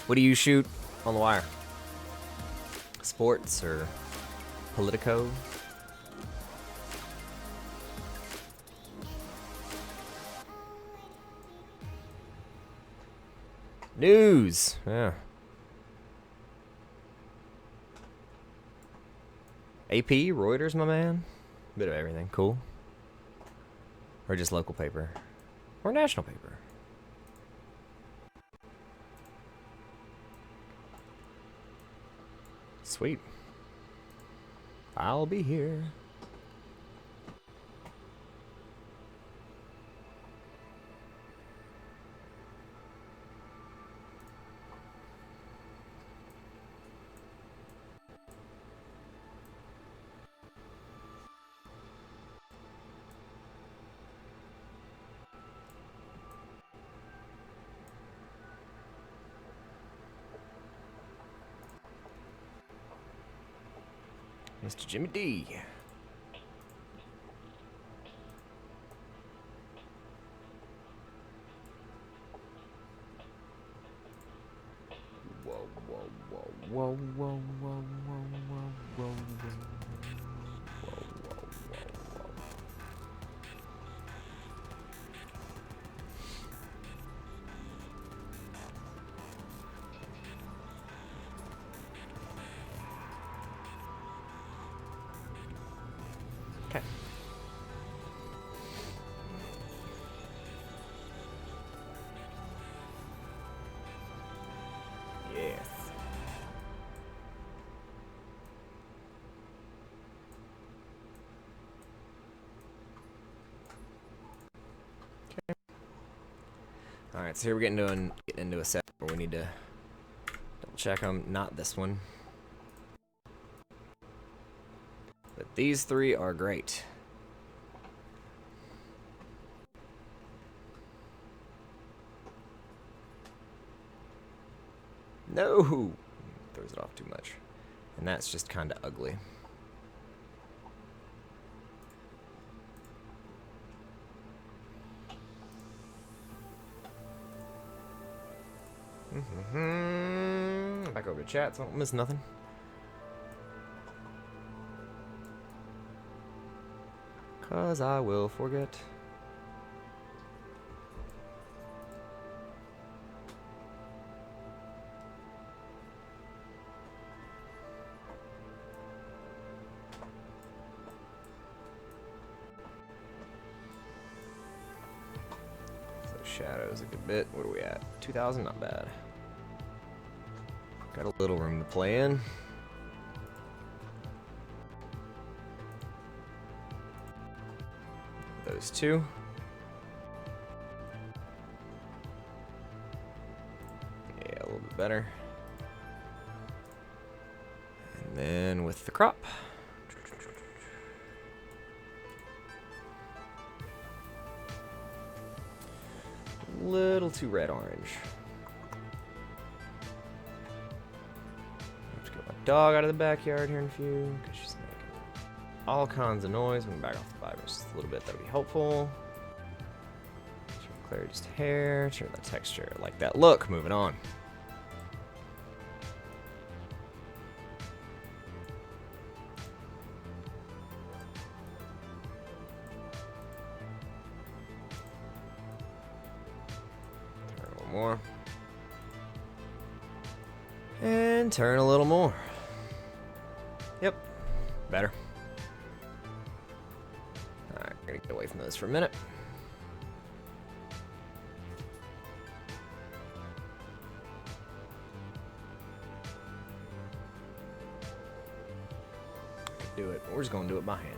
What do you shoot on the wire? Sports or Politico? News. Yeah. AP, Reuters, my man. Bit of everything. Cool. Or just local paper. Or national paper. Sweet. I'll be here. Mr. Jimmy D. Whoa. Whoa, whoa, whoa, whoa, whoa, whoa, whoa, whoa, whoa, whoa. Okay. Yes. All right, so here we're getting into a set where we need to double check them. Not this one, but these three are great. No, throws it off too much, and that's just kind of ugly. Back over to chat, so I don't miss nothing. Cause I will forget. So shadows a good bit. What are we at? 2,000, not bad. Got a little room to play in. Those two. Yeah, a little bit better. And then with the crop. Little too red-orange. Let's get my dog out of the backyard here in a few, because she's making all kinds of noise. I'm going to back off the fibers just a little bit. That'll be helpful. Turn clarity just a hair. Turn the texture. I like that look. Moving on. Turn a little more. And turn a little more. Yep. Better. Alright, we're gonna get away from those for a minute. Do it. We're just gonna do it by hand.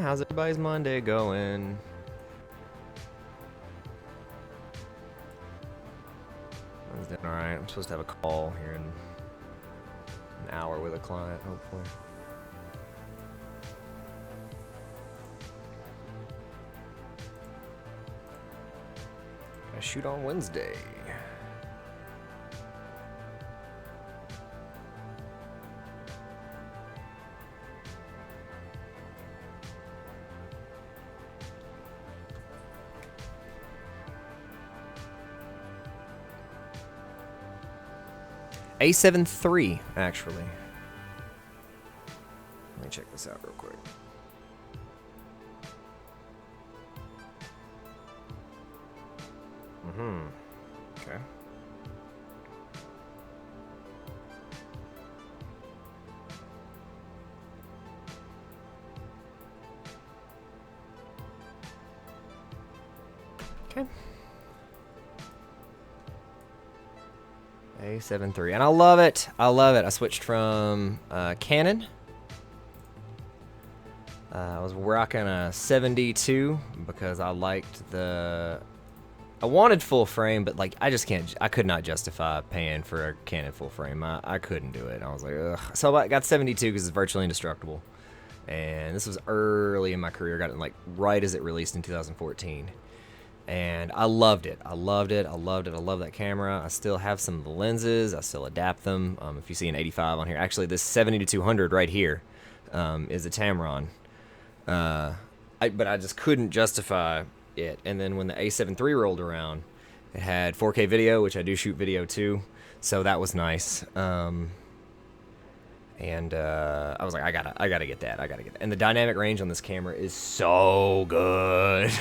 How's everybody's Monday going? I was doing alright. I'm supposed to have a call here in an hour with a client, hopefully. I shoot on Wednesday. A7 III, actually. Let me check this out real quick. Okay. Okay. A7 III, and I love it. I love it. I switched from Canon. I was rocking a 72 because I liked the. I wanted full frame, but like I just can't. I could not justify paying for a Canon full frame. I couldn't do it. I was like, ugh. So I got 72 because it's virtually indestructible. And this was early in my career. Got it like right as it released in 2014. And I loved it. I loved it. I loved it. I love that camera. I still have some of the lenses. I still adapt them. If you see an 85 on here, actually this 70 to 200 right here is a Tamron. But I just couldn't justify it. And then when the A7 III rolled around, it had 4K video, which I do shoot video too, so that was nice. And I was like, I gotta get that. I gotta get that. And the dynamic range on this camera is so good.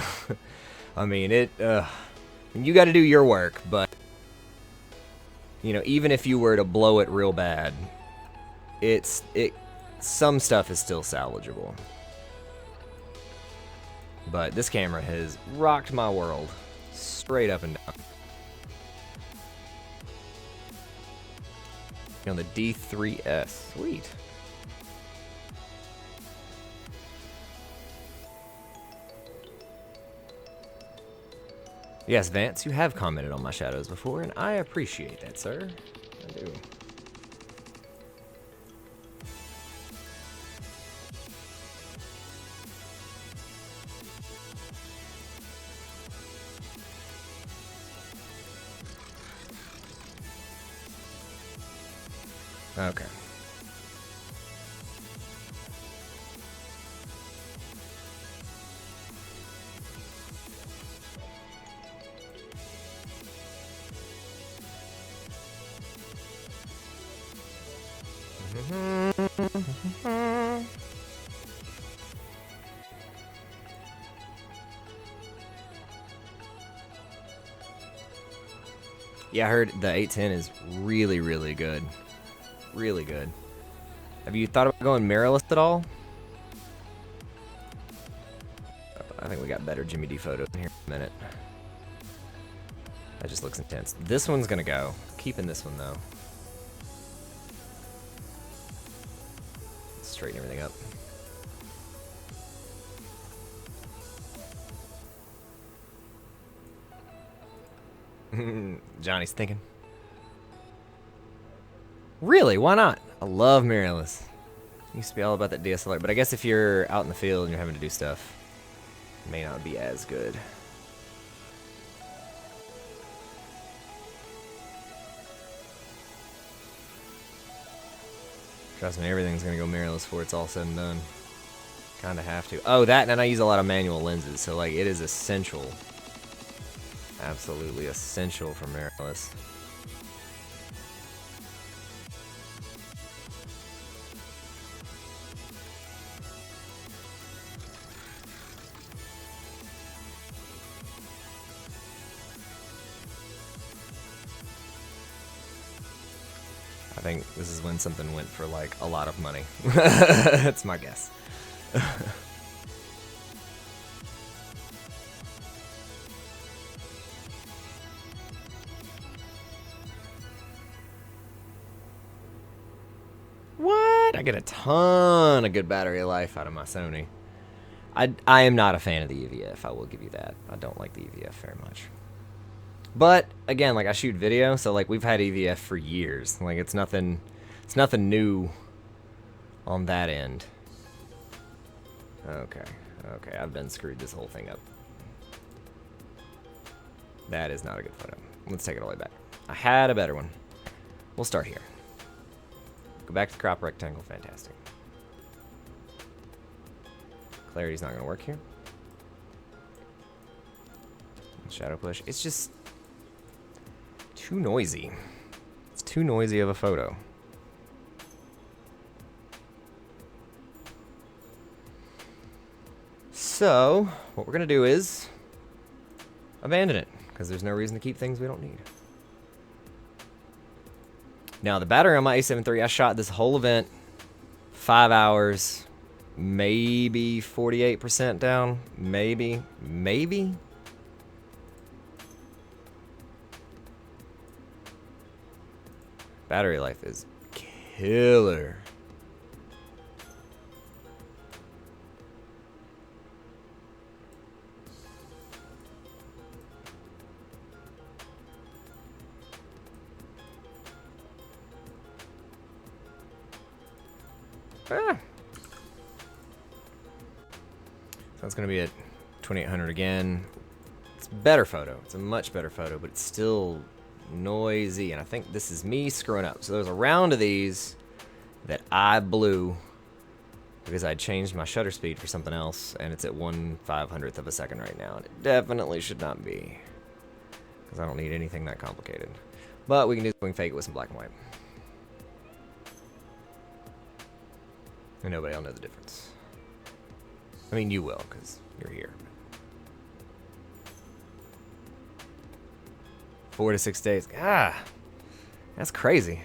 I mean, you got to do your work, but you know, even if you were to blow it real bad, some stuff is still salvageable. But this camera has rocked my world straight up and down. On the D3S, sweet. Yes, Vance, you have commented on my shadows before, and I appreciate that, sir. I do. Okay. Yeah, I heard the 810 is really, really good. Really good. Have you thought about going mirrorless at all? I think we got better Jimmy D photos in here in a minute. That just looks intense. This one's gonna go. Keeping this one though. Straighten everything up. Johnny's thinking. Really? Why not? I love mirrorless. Used to be all about that DSLR, but I guess if you're out in the field and you're having to do stuff, it may not be as good. Trust me, everything's gonna go mirrorless before it's all said and done. Kinda have to. Oh, that, and I use a lot of manual lenses, so like it is essential. Absolutely essential for mirrorless. I think this is when something went for like a lot of money. That's my guess. What? I get a ton of good battery life out of my Sony. I am not a fan of the EVF, I will give you that. I don't like the EVF very much. But again, like I shoot video, so like we've had EVF for years. Like it's nothing new on that end. Okay, I've been screwed this whole thing up. That is not a good photo. Let's take it all the way back. I had a better one. We'll start here. Go back to the crop rectangle, fantastic. Clarity's not gonna work here. Shadow push, it's just too noisy. It's too noisy of a photo. So, what we're gonna do is abandon it, because there's no reason to keep things we don't need. Now, the battery on my A7 III, I shot this whole event 5 hours, maybe 48% down, maybe. Battery life is killer. Ah. So it's going to be at 2800 again. It's a better photo. It's a much better photo, but it's still noisy. And I think this is me screwing up. So there's a round of these that I blew because I changed my shutter speed for something else, and it's at 1/500th of a second right now. And it definitely should not be, because I don't need anything that complicated. But we can do swing fake it with some black and white. And nobody will know the difference. I mean, you will, because you're here. 4 to 6 days. Ah, that's crazy.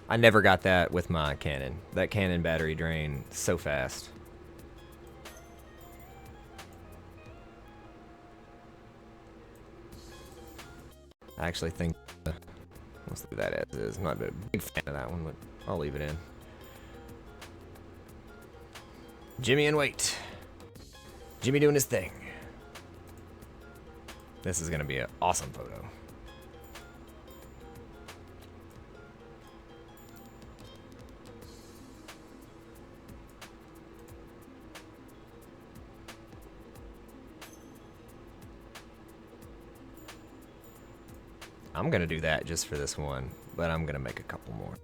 I never got that with my Canon. That Canon battery drained so fast. I actually think... let's leave that as is. I'm not a big fan of that one, but I'll leave it in. Jimmy and wait. Jimmy doing his thing. This is going to be an awesome photo. I'm going to do that just for this one, but I'm going to make a couple more.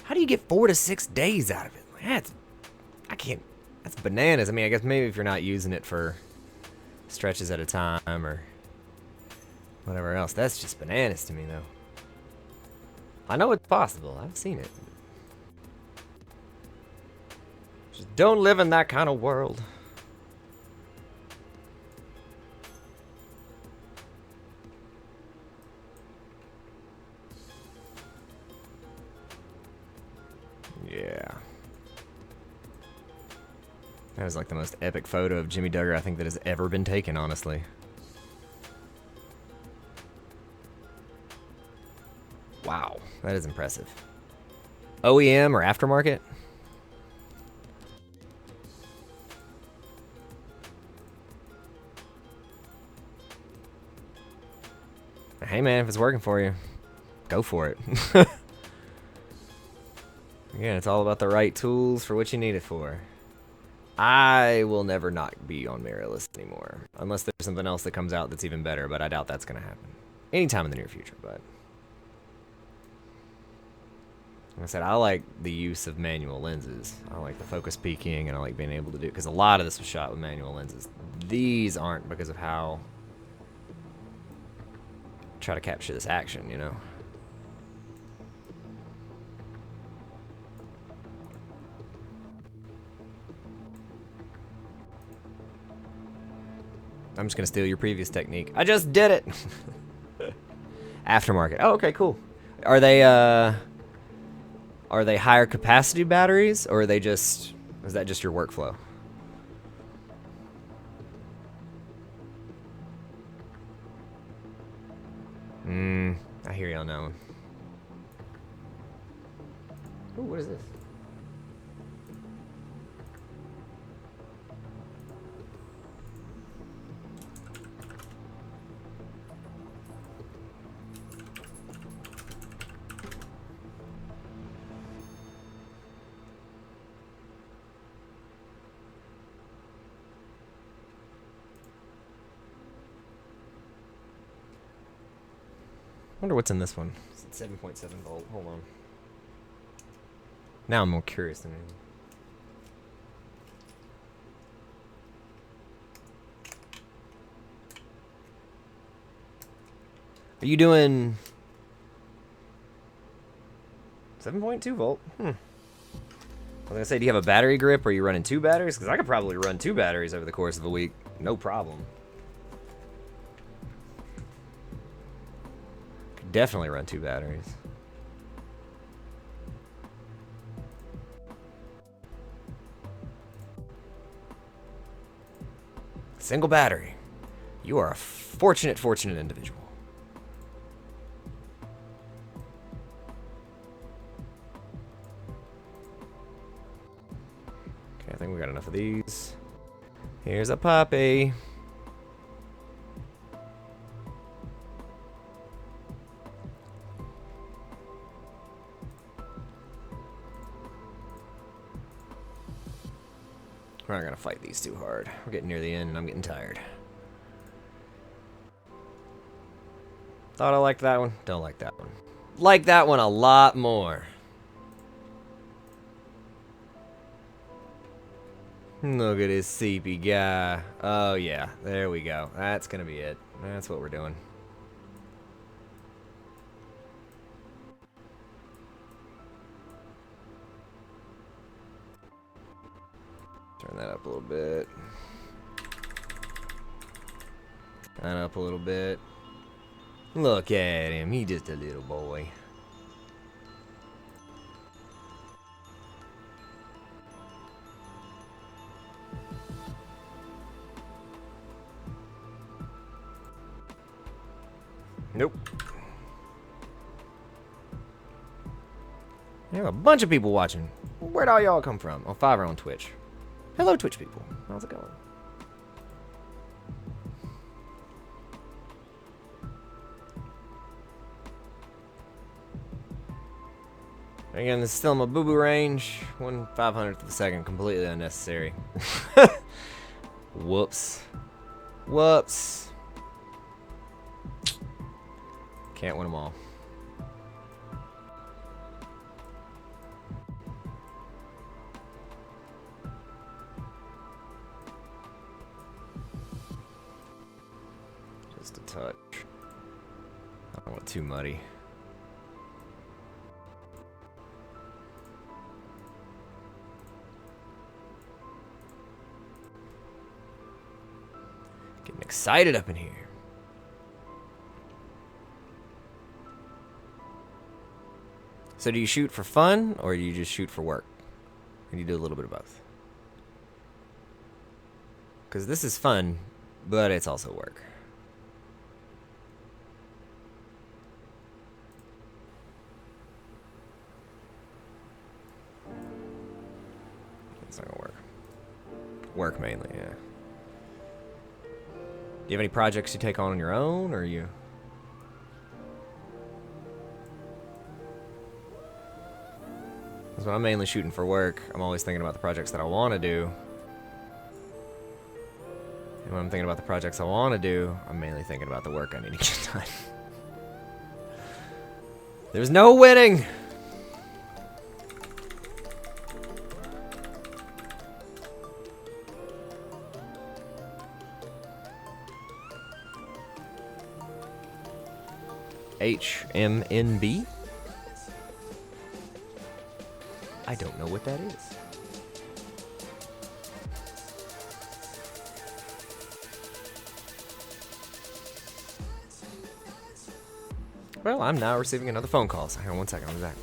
How do you get 4 to 6 days out of it? I can't, that's bananas. I mean, I guess maybe if you're not using it for stretches at a time or whatever else. That's just bananas to me, though. I know it's possible. I've seen it. Just don't live in that kind of world. Yeah. That is like the most epic photo of Jimmy Duggar I think that has ever been taken, honestly. Wow, that is impressive. OEM or aftermarket? Hey man, if it's working for you, go for it. Again, it's all about the right tools for what you need it for. I will never not be on mirrorless anymore. Unless there's something else that comes out that's even better, but I doubt that's going to happen. Anytime in the near future, but... like I said, I like the use of manual lenses. I like the focus peaking, and I like being able to do... because a lot of this was shot with manual lenses. These aren't because of how... I try to capture this action, you know? I'm just gonna steal your previous technique. I just did it! Aftermarket. Oh, okay, cool. Are they higher capacity batteries, or are they just... is that just your workflow? I hear you on that one. Ooh, what is this? Wonder what's in this one. It's 7.7 volt. Hold on. Now I'm more curious than anything. Are you doing 7.2 volt? I was gonna say, do you have a battery grip, or are you running 2 batteries? Because I could probably run 2 batteries over the course of a week. No problem. Could definitely run 2 batteries. Single battery. You are a fortunate individual. Okay, I think we got enough of these. Here's a puppy. We're not gonna fight these too hard. We're getting near the end and I'm getting tired. Thought I liked that one. Don't like that one. Like that one a lot more. Look at this CP guy. Oh yeah, there we go. That's gonna be it. That's what we're doing. Turn that up a little bit. That up a little bit. Look at him. He's just a little boy. Nope. We have a bunch of people watching. Where'd all y'all come from? Oh, 5 are on Twitch. Hello, Twitch people. How's it going? Again, this is still in my boo-boo range. 1/500th of a second. Completely unnecessary. Whoops. Whoops. Can't win them all. Just a touch. I don't want too muddy. Getting excited up in here. So do you shoot for fun, or do you just shoot for work? And you do a little bit of both? Because this is fun, but it's also work. It's not gonna work. Work mainly, yeah. Do you have any projects you take on your own, or you... Because when I'm mainly shooting for work, I'm always thinking about the projects that I want to do. And when I'm thinking about the projects I want to do, I'm mainly thinking about the work I need to get done. There's no winning! HMNB? I don't know what that is. Well, I'm now receiving another phone call. So hang on one second, I'll be back.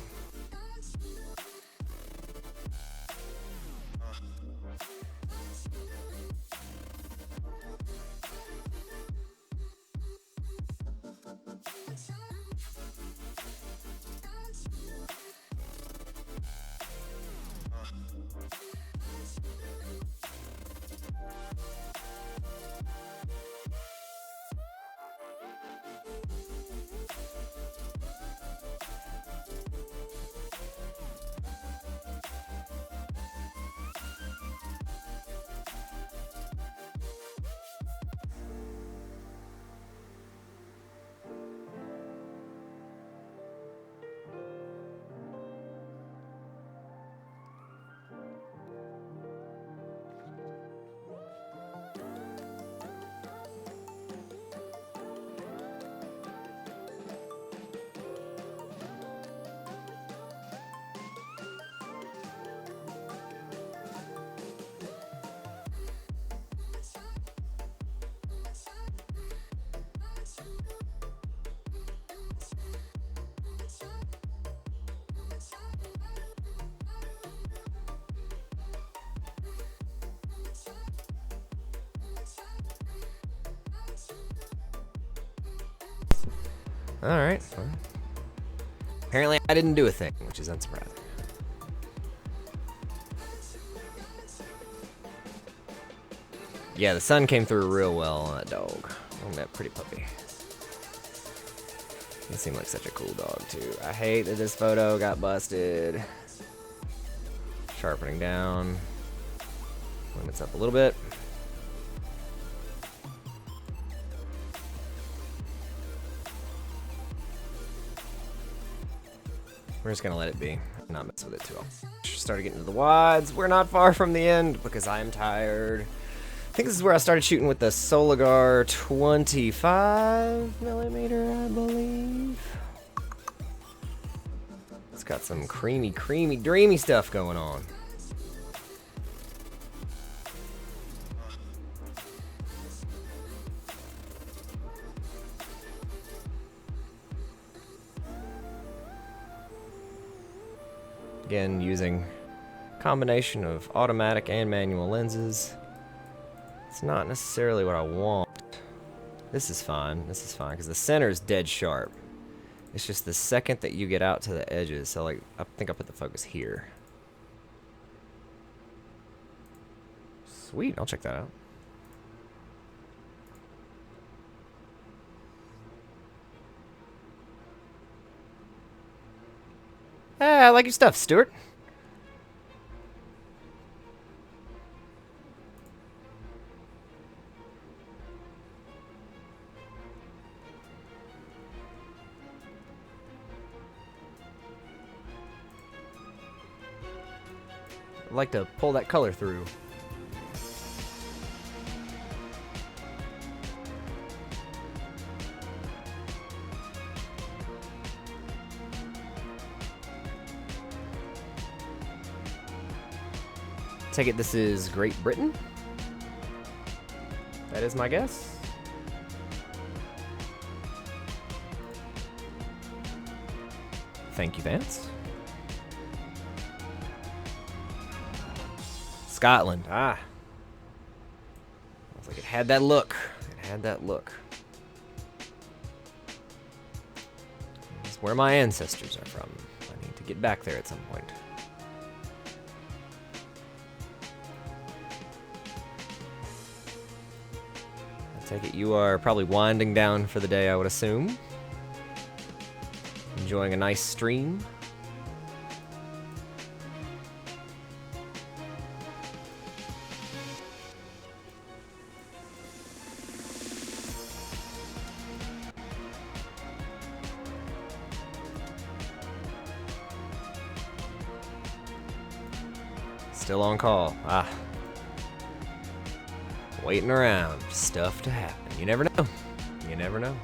Alright. Well, apparently I didn't do a thing, which is unsurprising. Yeah, the sun came through real well on that dog. On that pretty puppy. He seemed like such a cool dog, too. I hate that this photo got busted. Sharpening down. When it's up a little bit. We're just gonna let it be. Not mess with it too often. Started getting to the wides. We're not far from the end because I am tired. I think this is where I started shooting with the Soligar 25mm, I believe. It's got some creamy, dreamy stuff going on. Again, using a combination of automatic and manual lenses. It's not necessarily what I want. This is fine, because the center is dead sharp. It's just the second that you get out to the edges, so like, I think I put the focus here. Sweet, I'll check that out. I like your stuff, Stuart. I'd like to pull that color through. Take it this is Great Britain? That is my guess. Thank you, Vance. Scotland, ah. Looks like it had that look. It had that look. It's where my ancestors are from. I need to get back there at some point. Take it you are probably winding down for the day, I would assume. Enjoying a nice stream. Still on call. Ah. Waiting around for stuff to happen. You never know. You never know.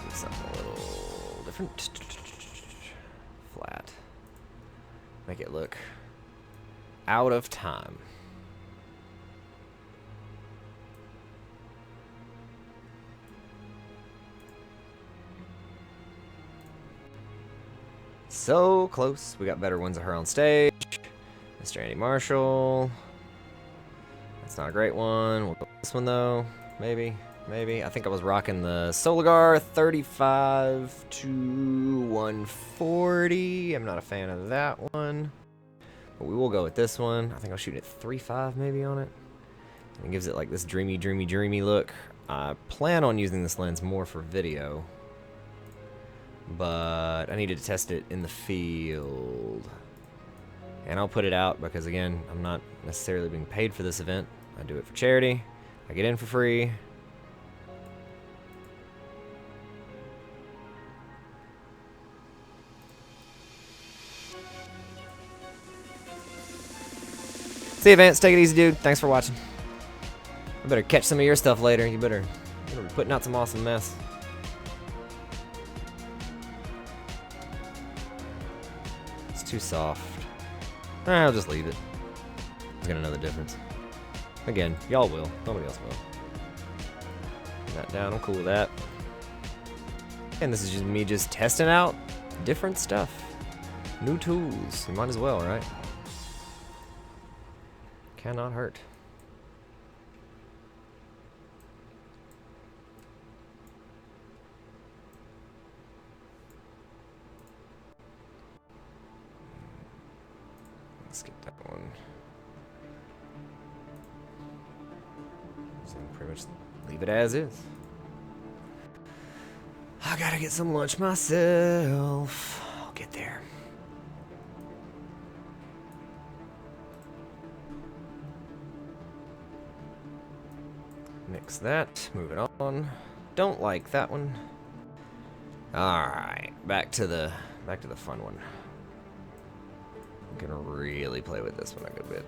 Do something a little different. Flat. Make it look out of time. So close. We got better ones of her on stage. Mr. Andy Marshall. That's not a great one. We'll go with this one though. Maybe. Maybe. I think I was rocking the Soligar 35 to 140. I'm not a fan of that one. But we will go with this one. I think I'll shoot at 3.5 maybe on it. And it gives it like this dreamy look. I plan on using this lens more for video. But I needed to test it in the field. And I'll put it out because, again, I'm not necessarily being paid for this event. I do it for charity. I get in for free. See you, Vance. Take it easy, dude. Thanks for watching. I better catch some of your stuff later. You better be putting out some awesome mess. Too soft. I'll just leave it. I'm gonna know the difference. Again, y'all will. Nobody else will. Put that down. I'm cool with that. And this is just me just testing out different stuff. New tools. You might as well, right? Cannot hurt. Let's get that one. So pretty much leave it as is. I gotta get some lunch myself. I'll get there. Nix that. Moving on. Don't like that one. Alright. Back to the fun one. I'm gonna really play with this one a good bit.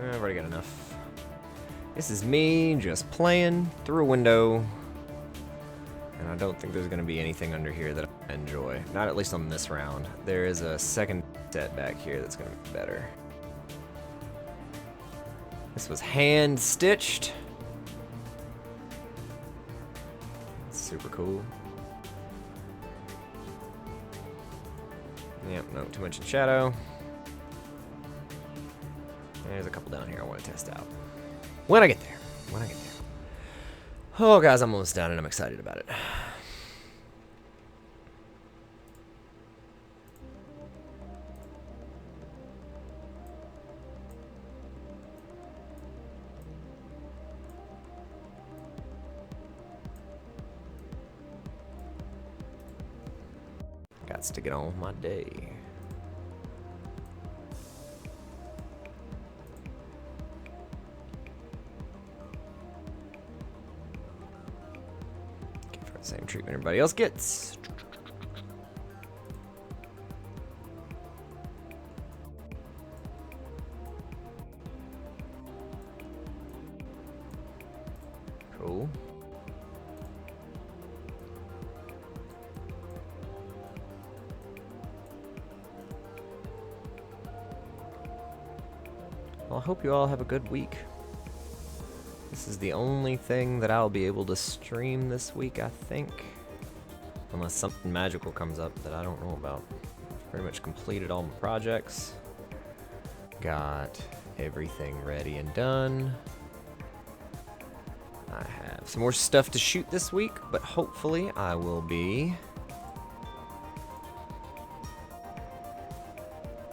I've already got enough. This is me just playing through a window. And I don't think there's going to be anything under here that I enjoy. Not at least on this round. There is a second set back here that's going to be better. This was hand stitched. Super cool. Yep, no, too much in shadow. There's a couple down here I want to test out. When I get there. When I get there. Oh, guys, I'm almost done and I'm excited about it. Got to get on with my day. Same treatment everybody else gets. Cool. Well, I hope you all have a good week. This is the only thing that I'll be able to stream this week, I think. Unless something magical comes up that I don't know about. I've pretty much completed all my projects. Got everything ready and done. I have some more stuff to shoot this week, but hopefully I will be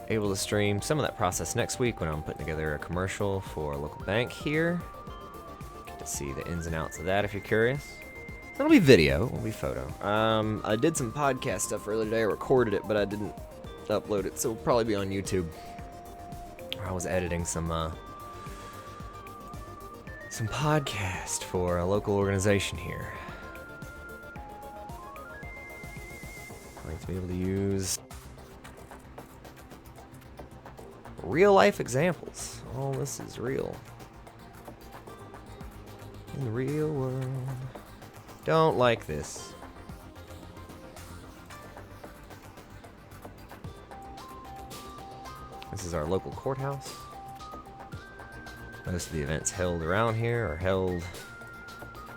able to stream some of that process next week when I'm putting together a commercial for a local bank here. See the ins and outs of that if you're curious. So it'll be video, it'll be photo. I did some podcast stuff earlier today. I recorded it, but I didn't upload it, so it'll probably be on YouTube. I was editing some podcast for a local organization here. I like to be able to use real life examples. All this is real. In the real world. Don't like this. This is our local courthouse. Most of the events held around here are held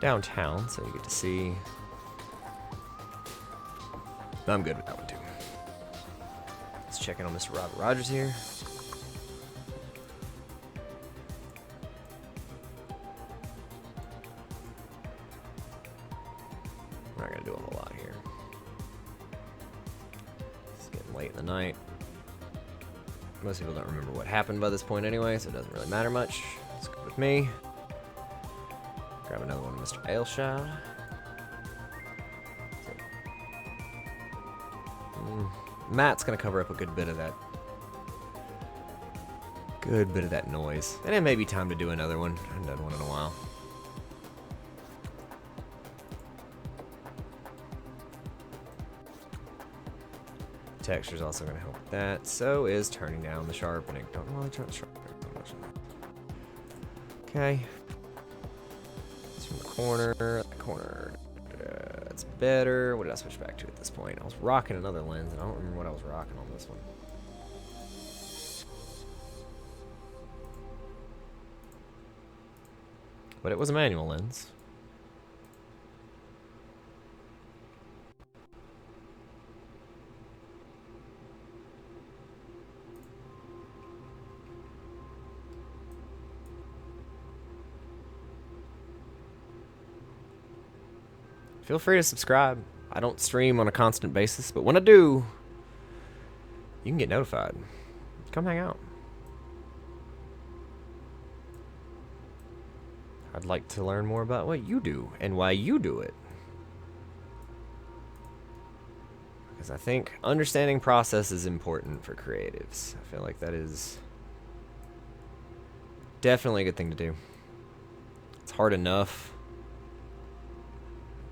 downtown, so you get to see. I'm good with that one too. Let's check in on Mr. Robert Rogers here. We're not gonna do a whole lot here. It's getting late in the night. Most people don't remember what happened by this point anyway, so it doesn't really matter much. It's good with me. Grab another one of Mr. Ailshire. Matt's gonna cover up a good bit of that. Good bit of that noise. And it may be time to do another one. I haven't done one in a while. Texture's also going to help with that. So is turning down the sharpening. Don't really turn the sharpening too much. Okay. It's from the corner. That corner. That's better. What did I switch back to at this point? I was rocking another lens, and I don't remember what I was rocking on this one. But it was a manual lens. feel free to subscribe. I don't stream on a constant basis, but when I do, you can get notified. Come hang out. I'd like to learn more about what you do and why you do it. Because I think understanding process is important for creatives. I feel like that is definitely a good thing to do. It's hard enough.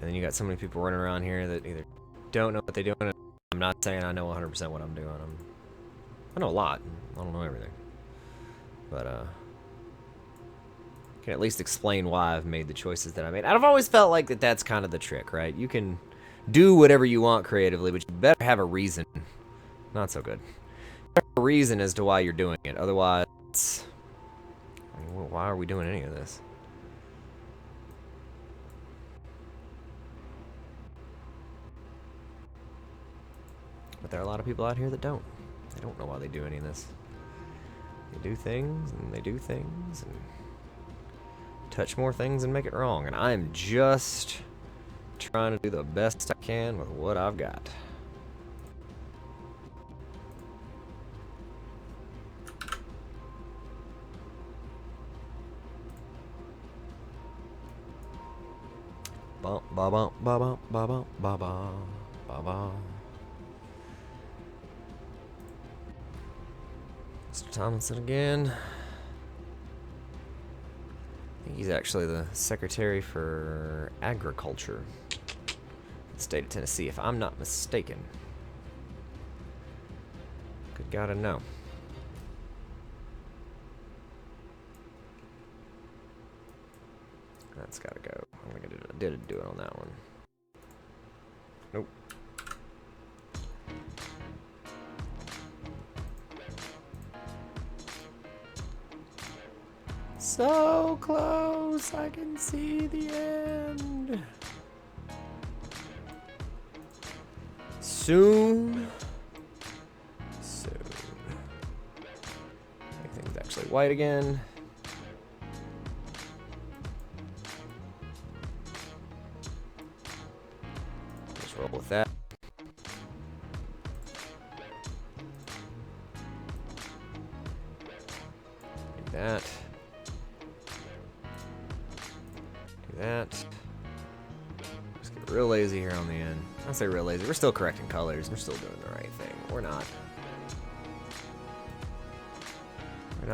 And then you got so many people running around here that either don't know what they're doing. I'm not saying I know 100% what I'm doing. I know a lot. I don't know everything. But, I can at least explain why I've made the choices that I made. I've always felt like that's kind of the trick, right? You can do whatever you want creatively, but you better have a reason. Not so good. You have a reason as to why you're doing it. Otherwise, I mean, why are we doing any of this? But there are a lot of people out here that don't. They don't know why they do any of this. They do things, and they do things, and touch more things and make it wrong. And I'm just trying to do the best I can with what I've got. Bum ba bum ba bum ba bum ba ba ba ba. Mr. Tomlinson again. I think he's actually the Secretary for Agriculture in the state of Tennessee, if I'm not mistaken. Good God, I know. That's gotta go. I think I did do it on that one. Nope. So close, I can see the end. Soon. Soon. Everything's actually white again. Just roll with that. Do that. That. Just get real lazy here on the end. I say real lazy. We're still correcting colors. We're still doing the right thing. We're not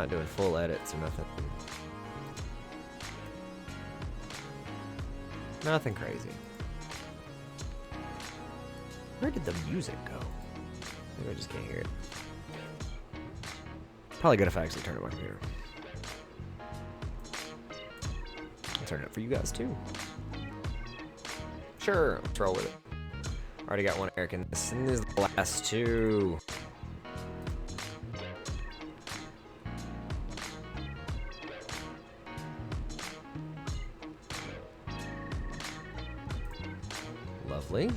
doing full edits or nothing. Nothing crazy. Where did the music go? Maybe I just can't hear it. Probably good if I actually turn it on my computer. Turn it up for you guys too. Sure, let's roll with it. Already got one Eric in this, and this is the last two. Lovely.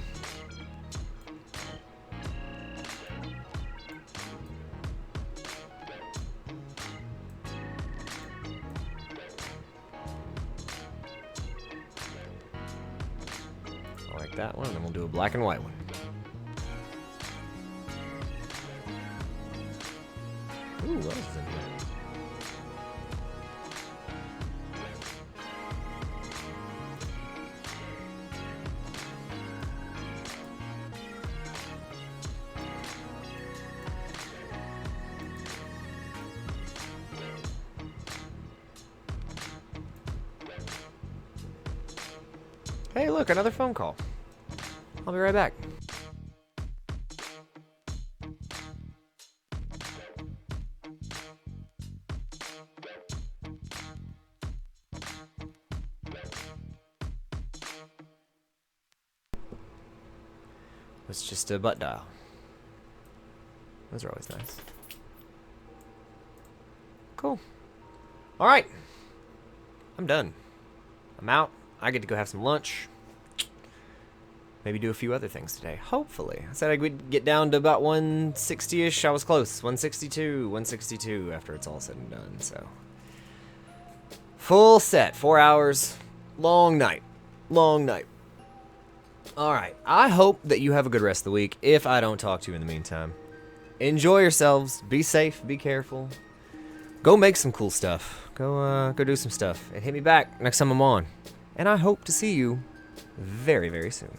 That one, and then we'll do a black and white one. Ooh, what else is in here? Hey, look, another phone call. I'll be right back. It's just a butt dial. Those are always nice. Cool. All right. I'm done. I'm out. I get to go have some lunch. Maybe do a few other things today. Hopefully. I said I would get down to about 160-ish. I was close. 162 after it's all said and done. So, full set. 4 hours. Long night. Long night. All right. I hope that you have a good rest of the week. If I don't talk to you in the meantime, enjoy yourselves. Be safe. Be careful. Go make some cool stuff. Go do some stuff. And hit me back next time I'm on. And I hope to see you very, very soon.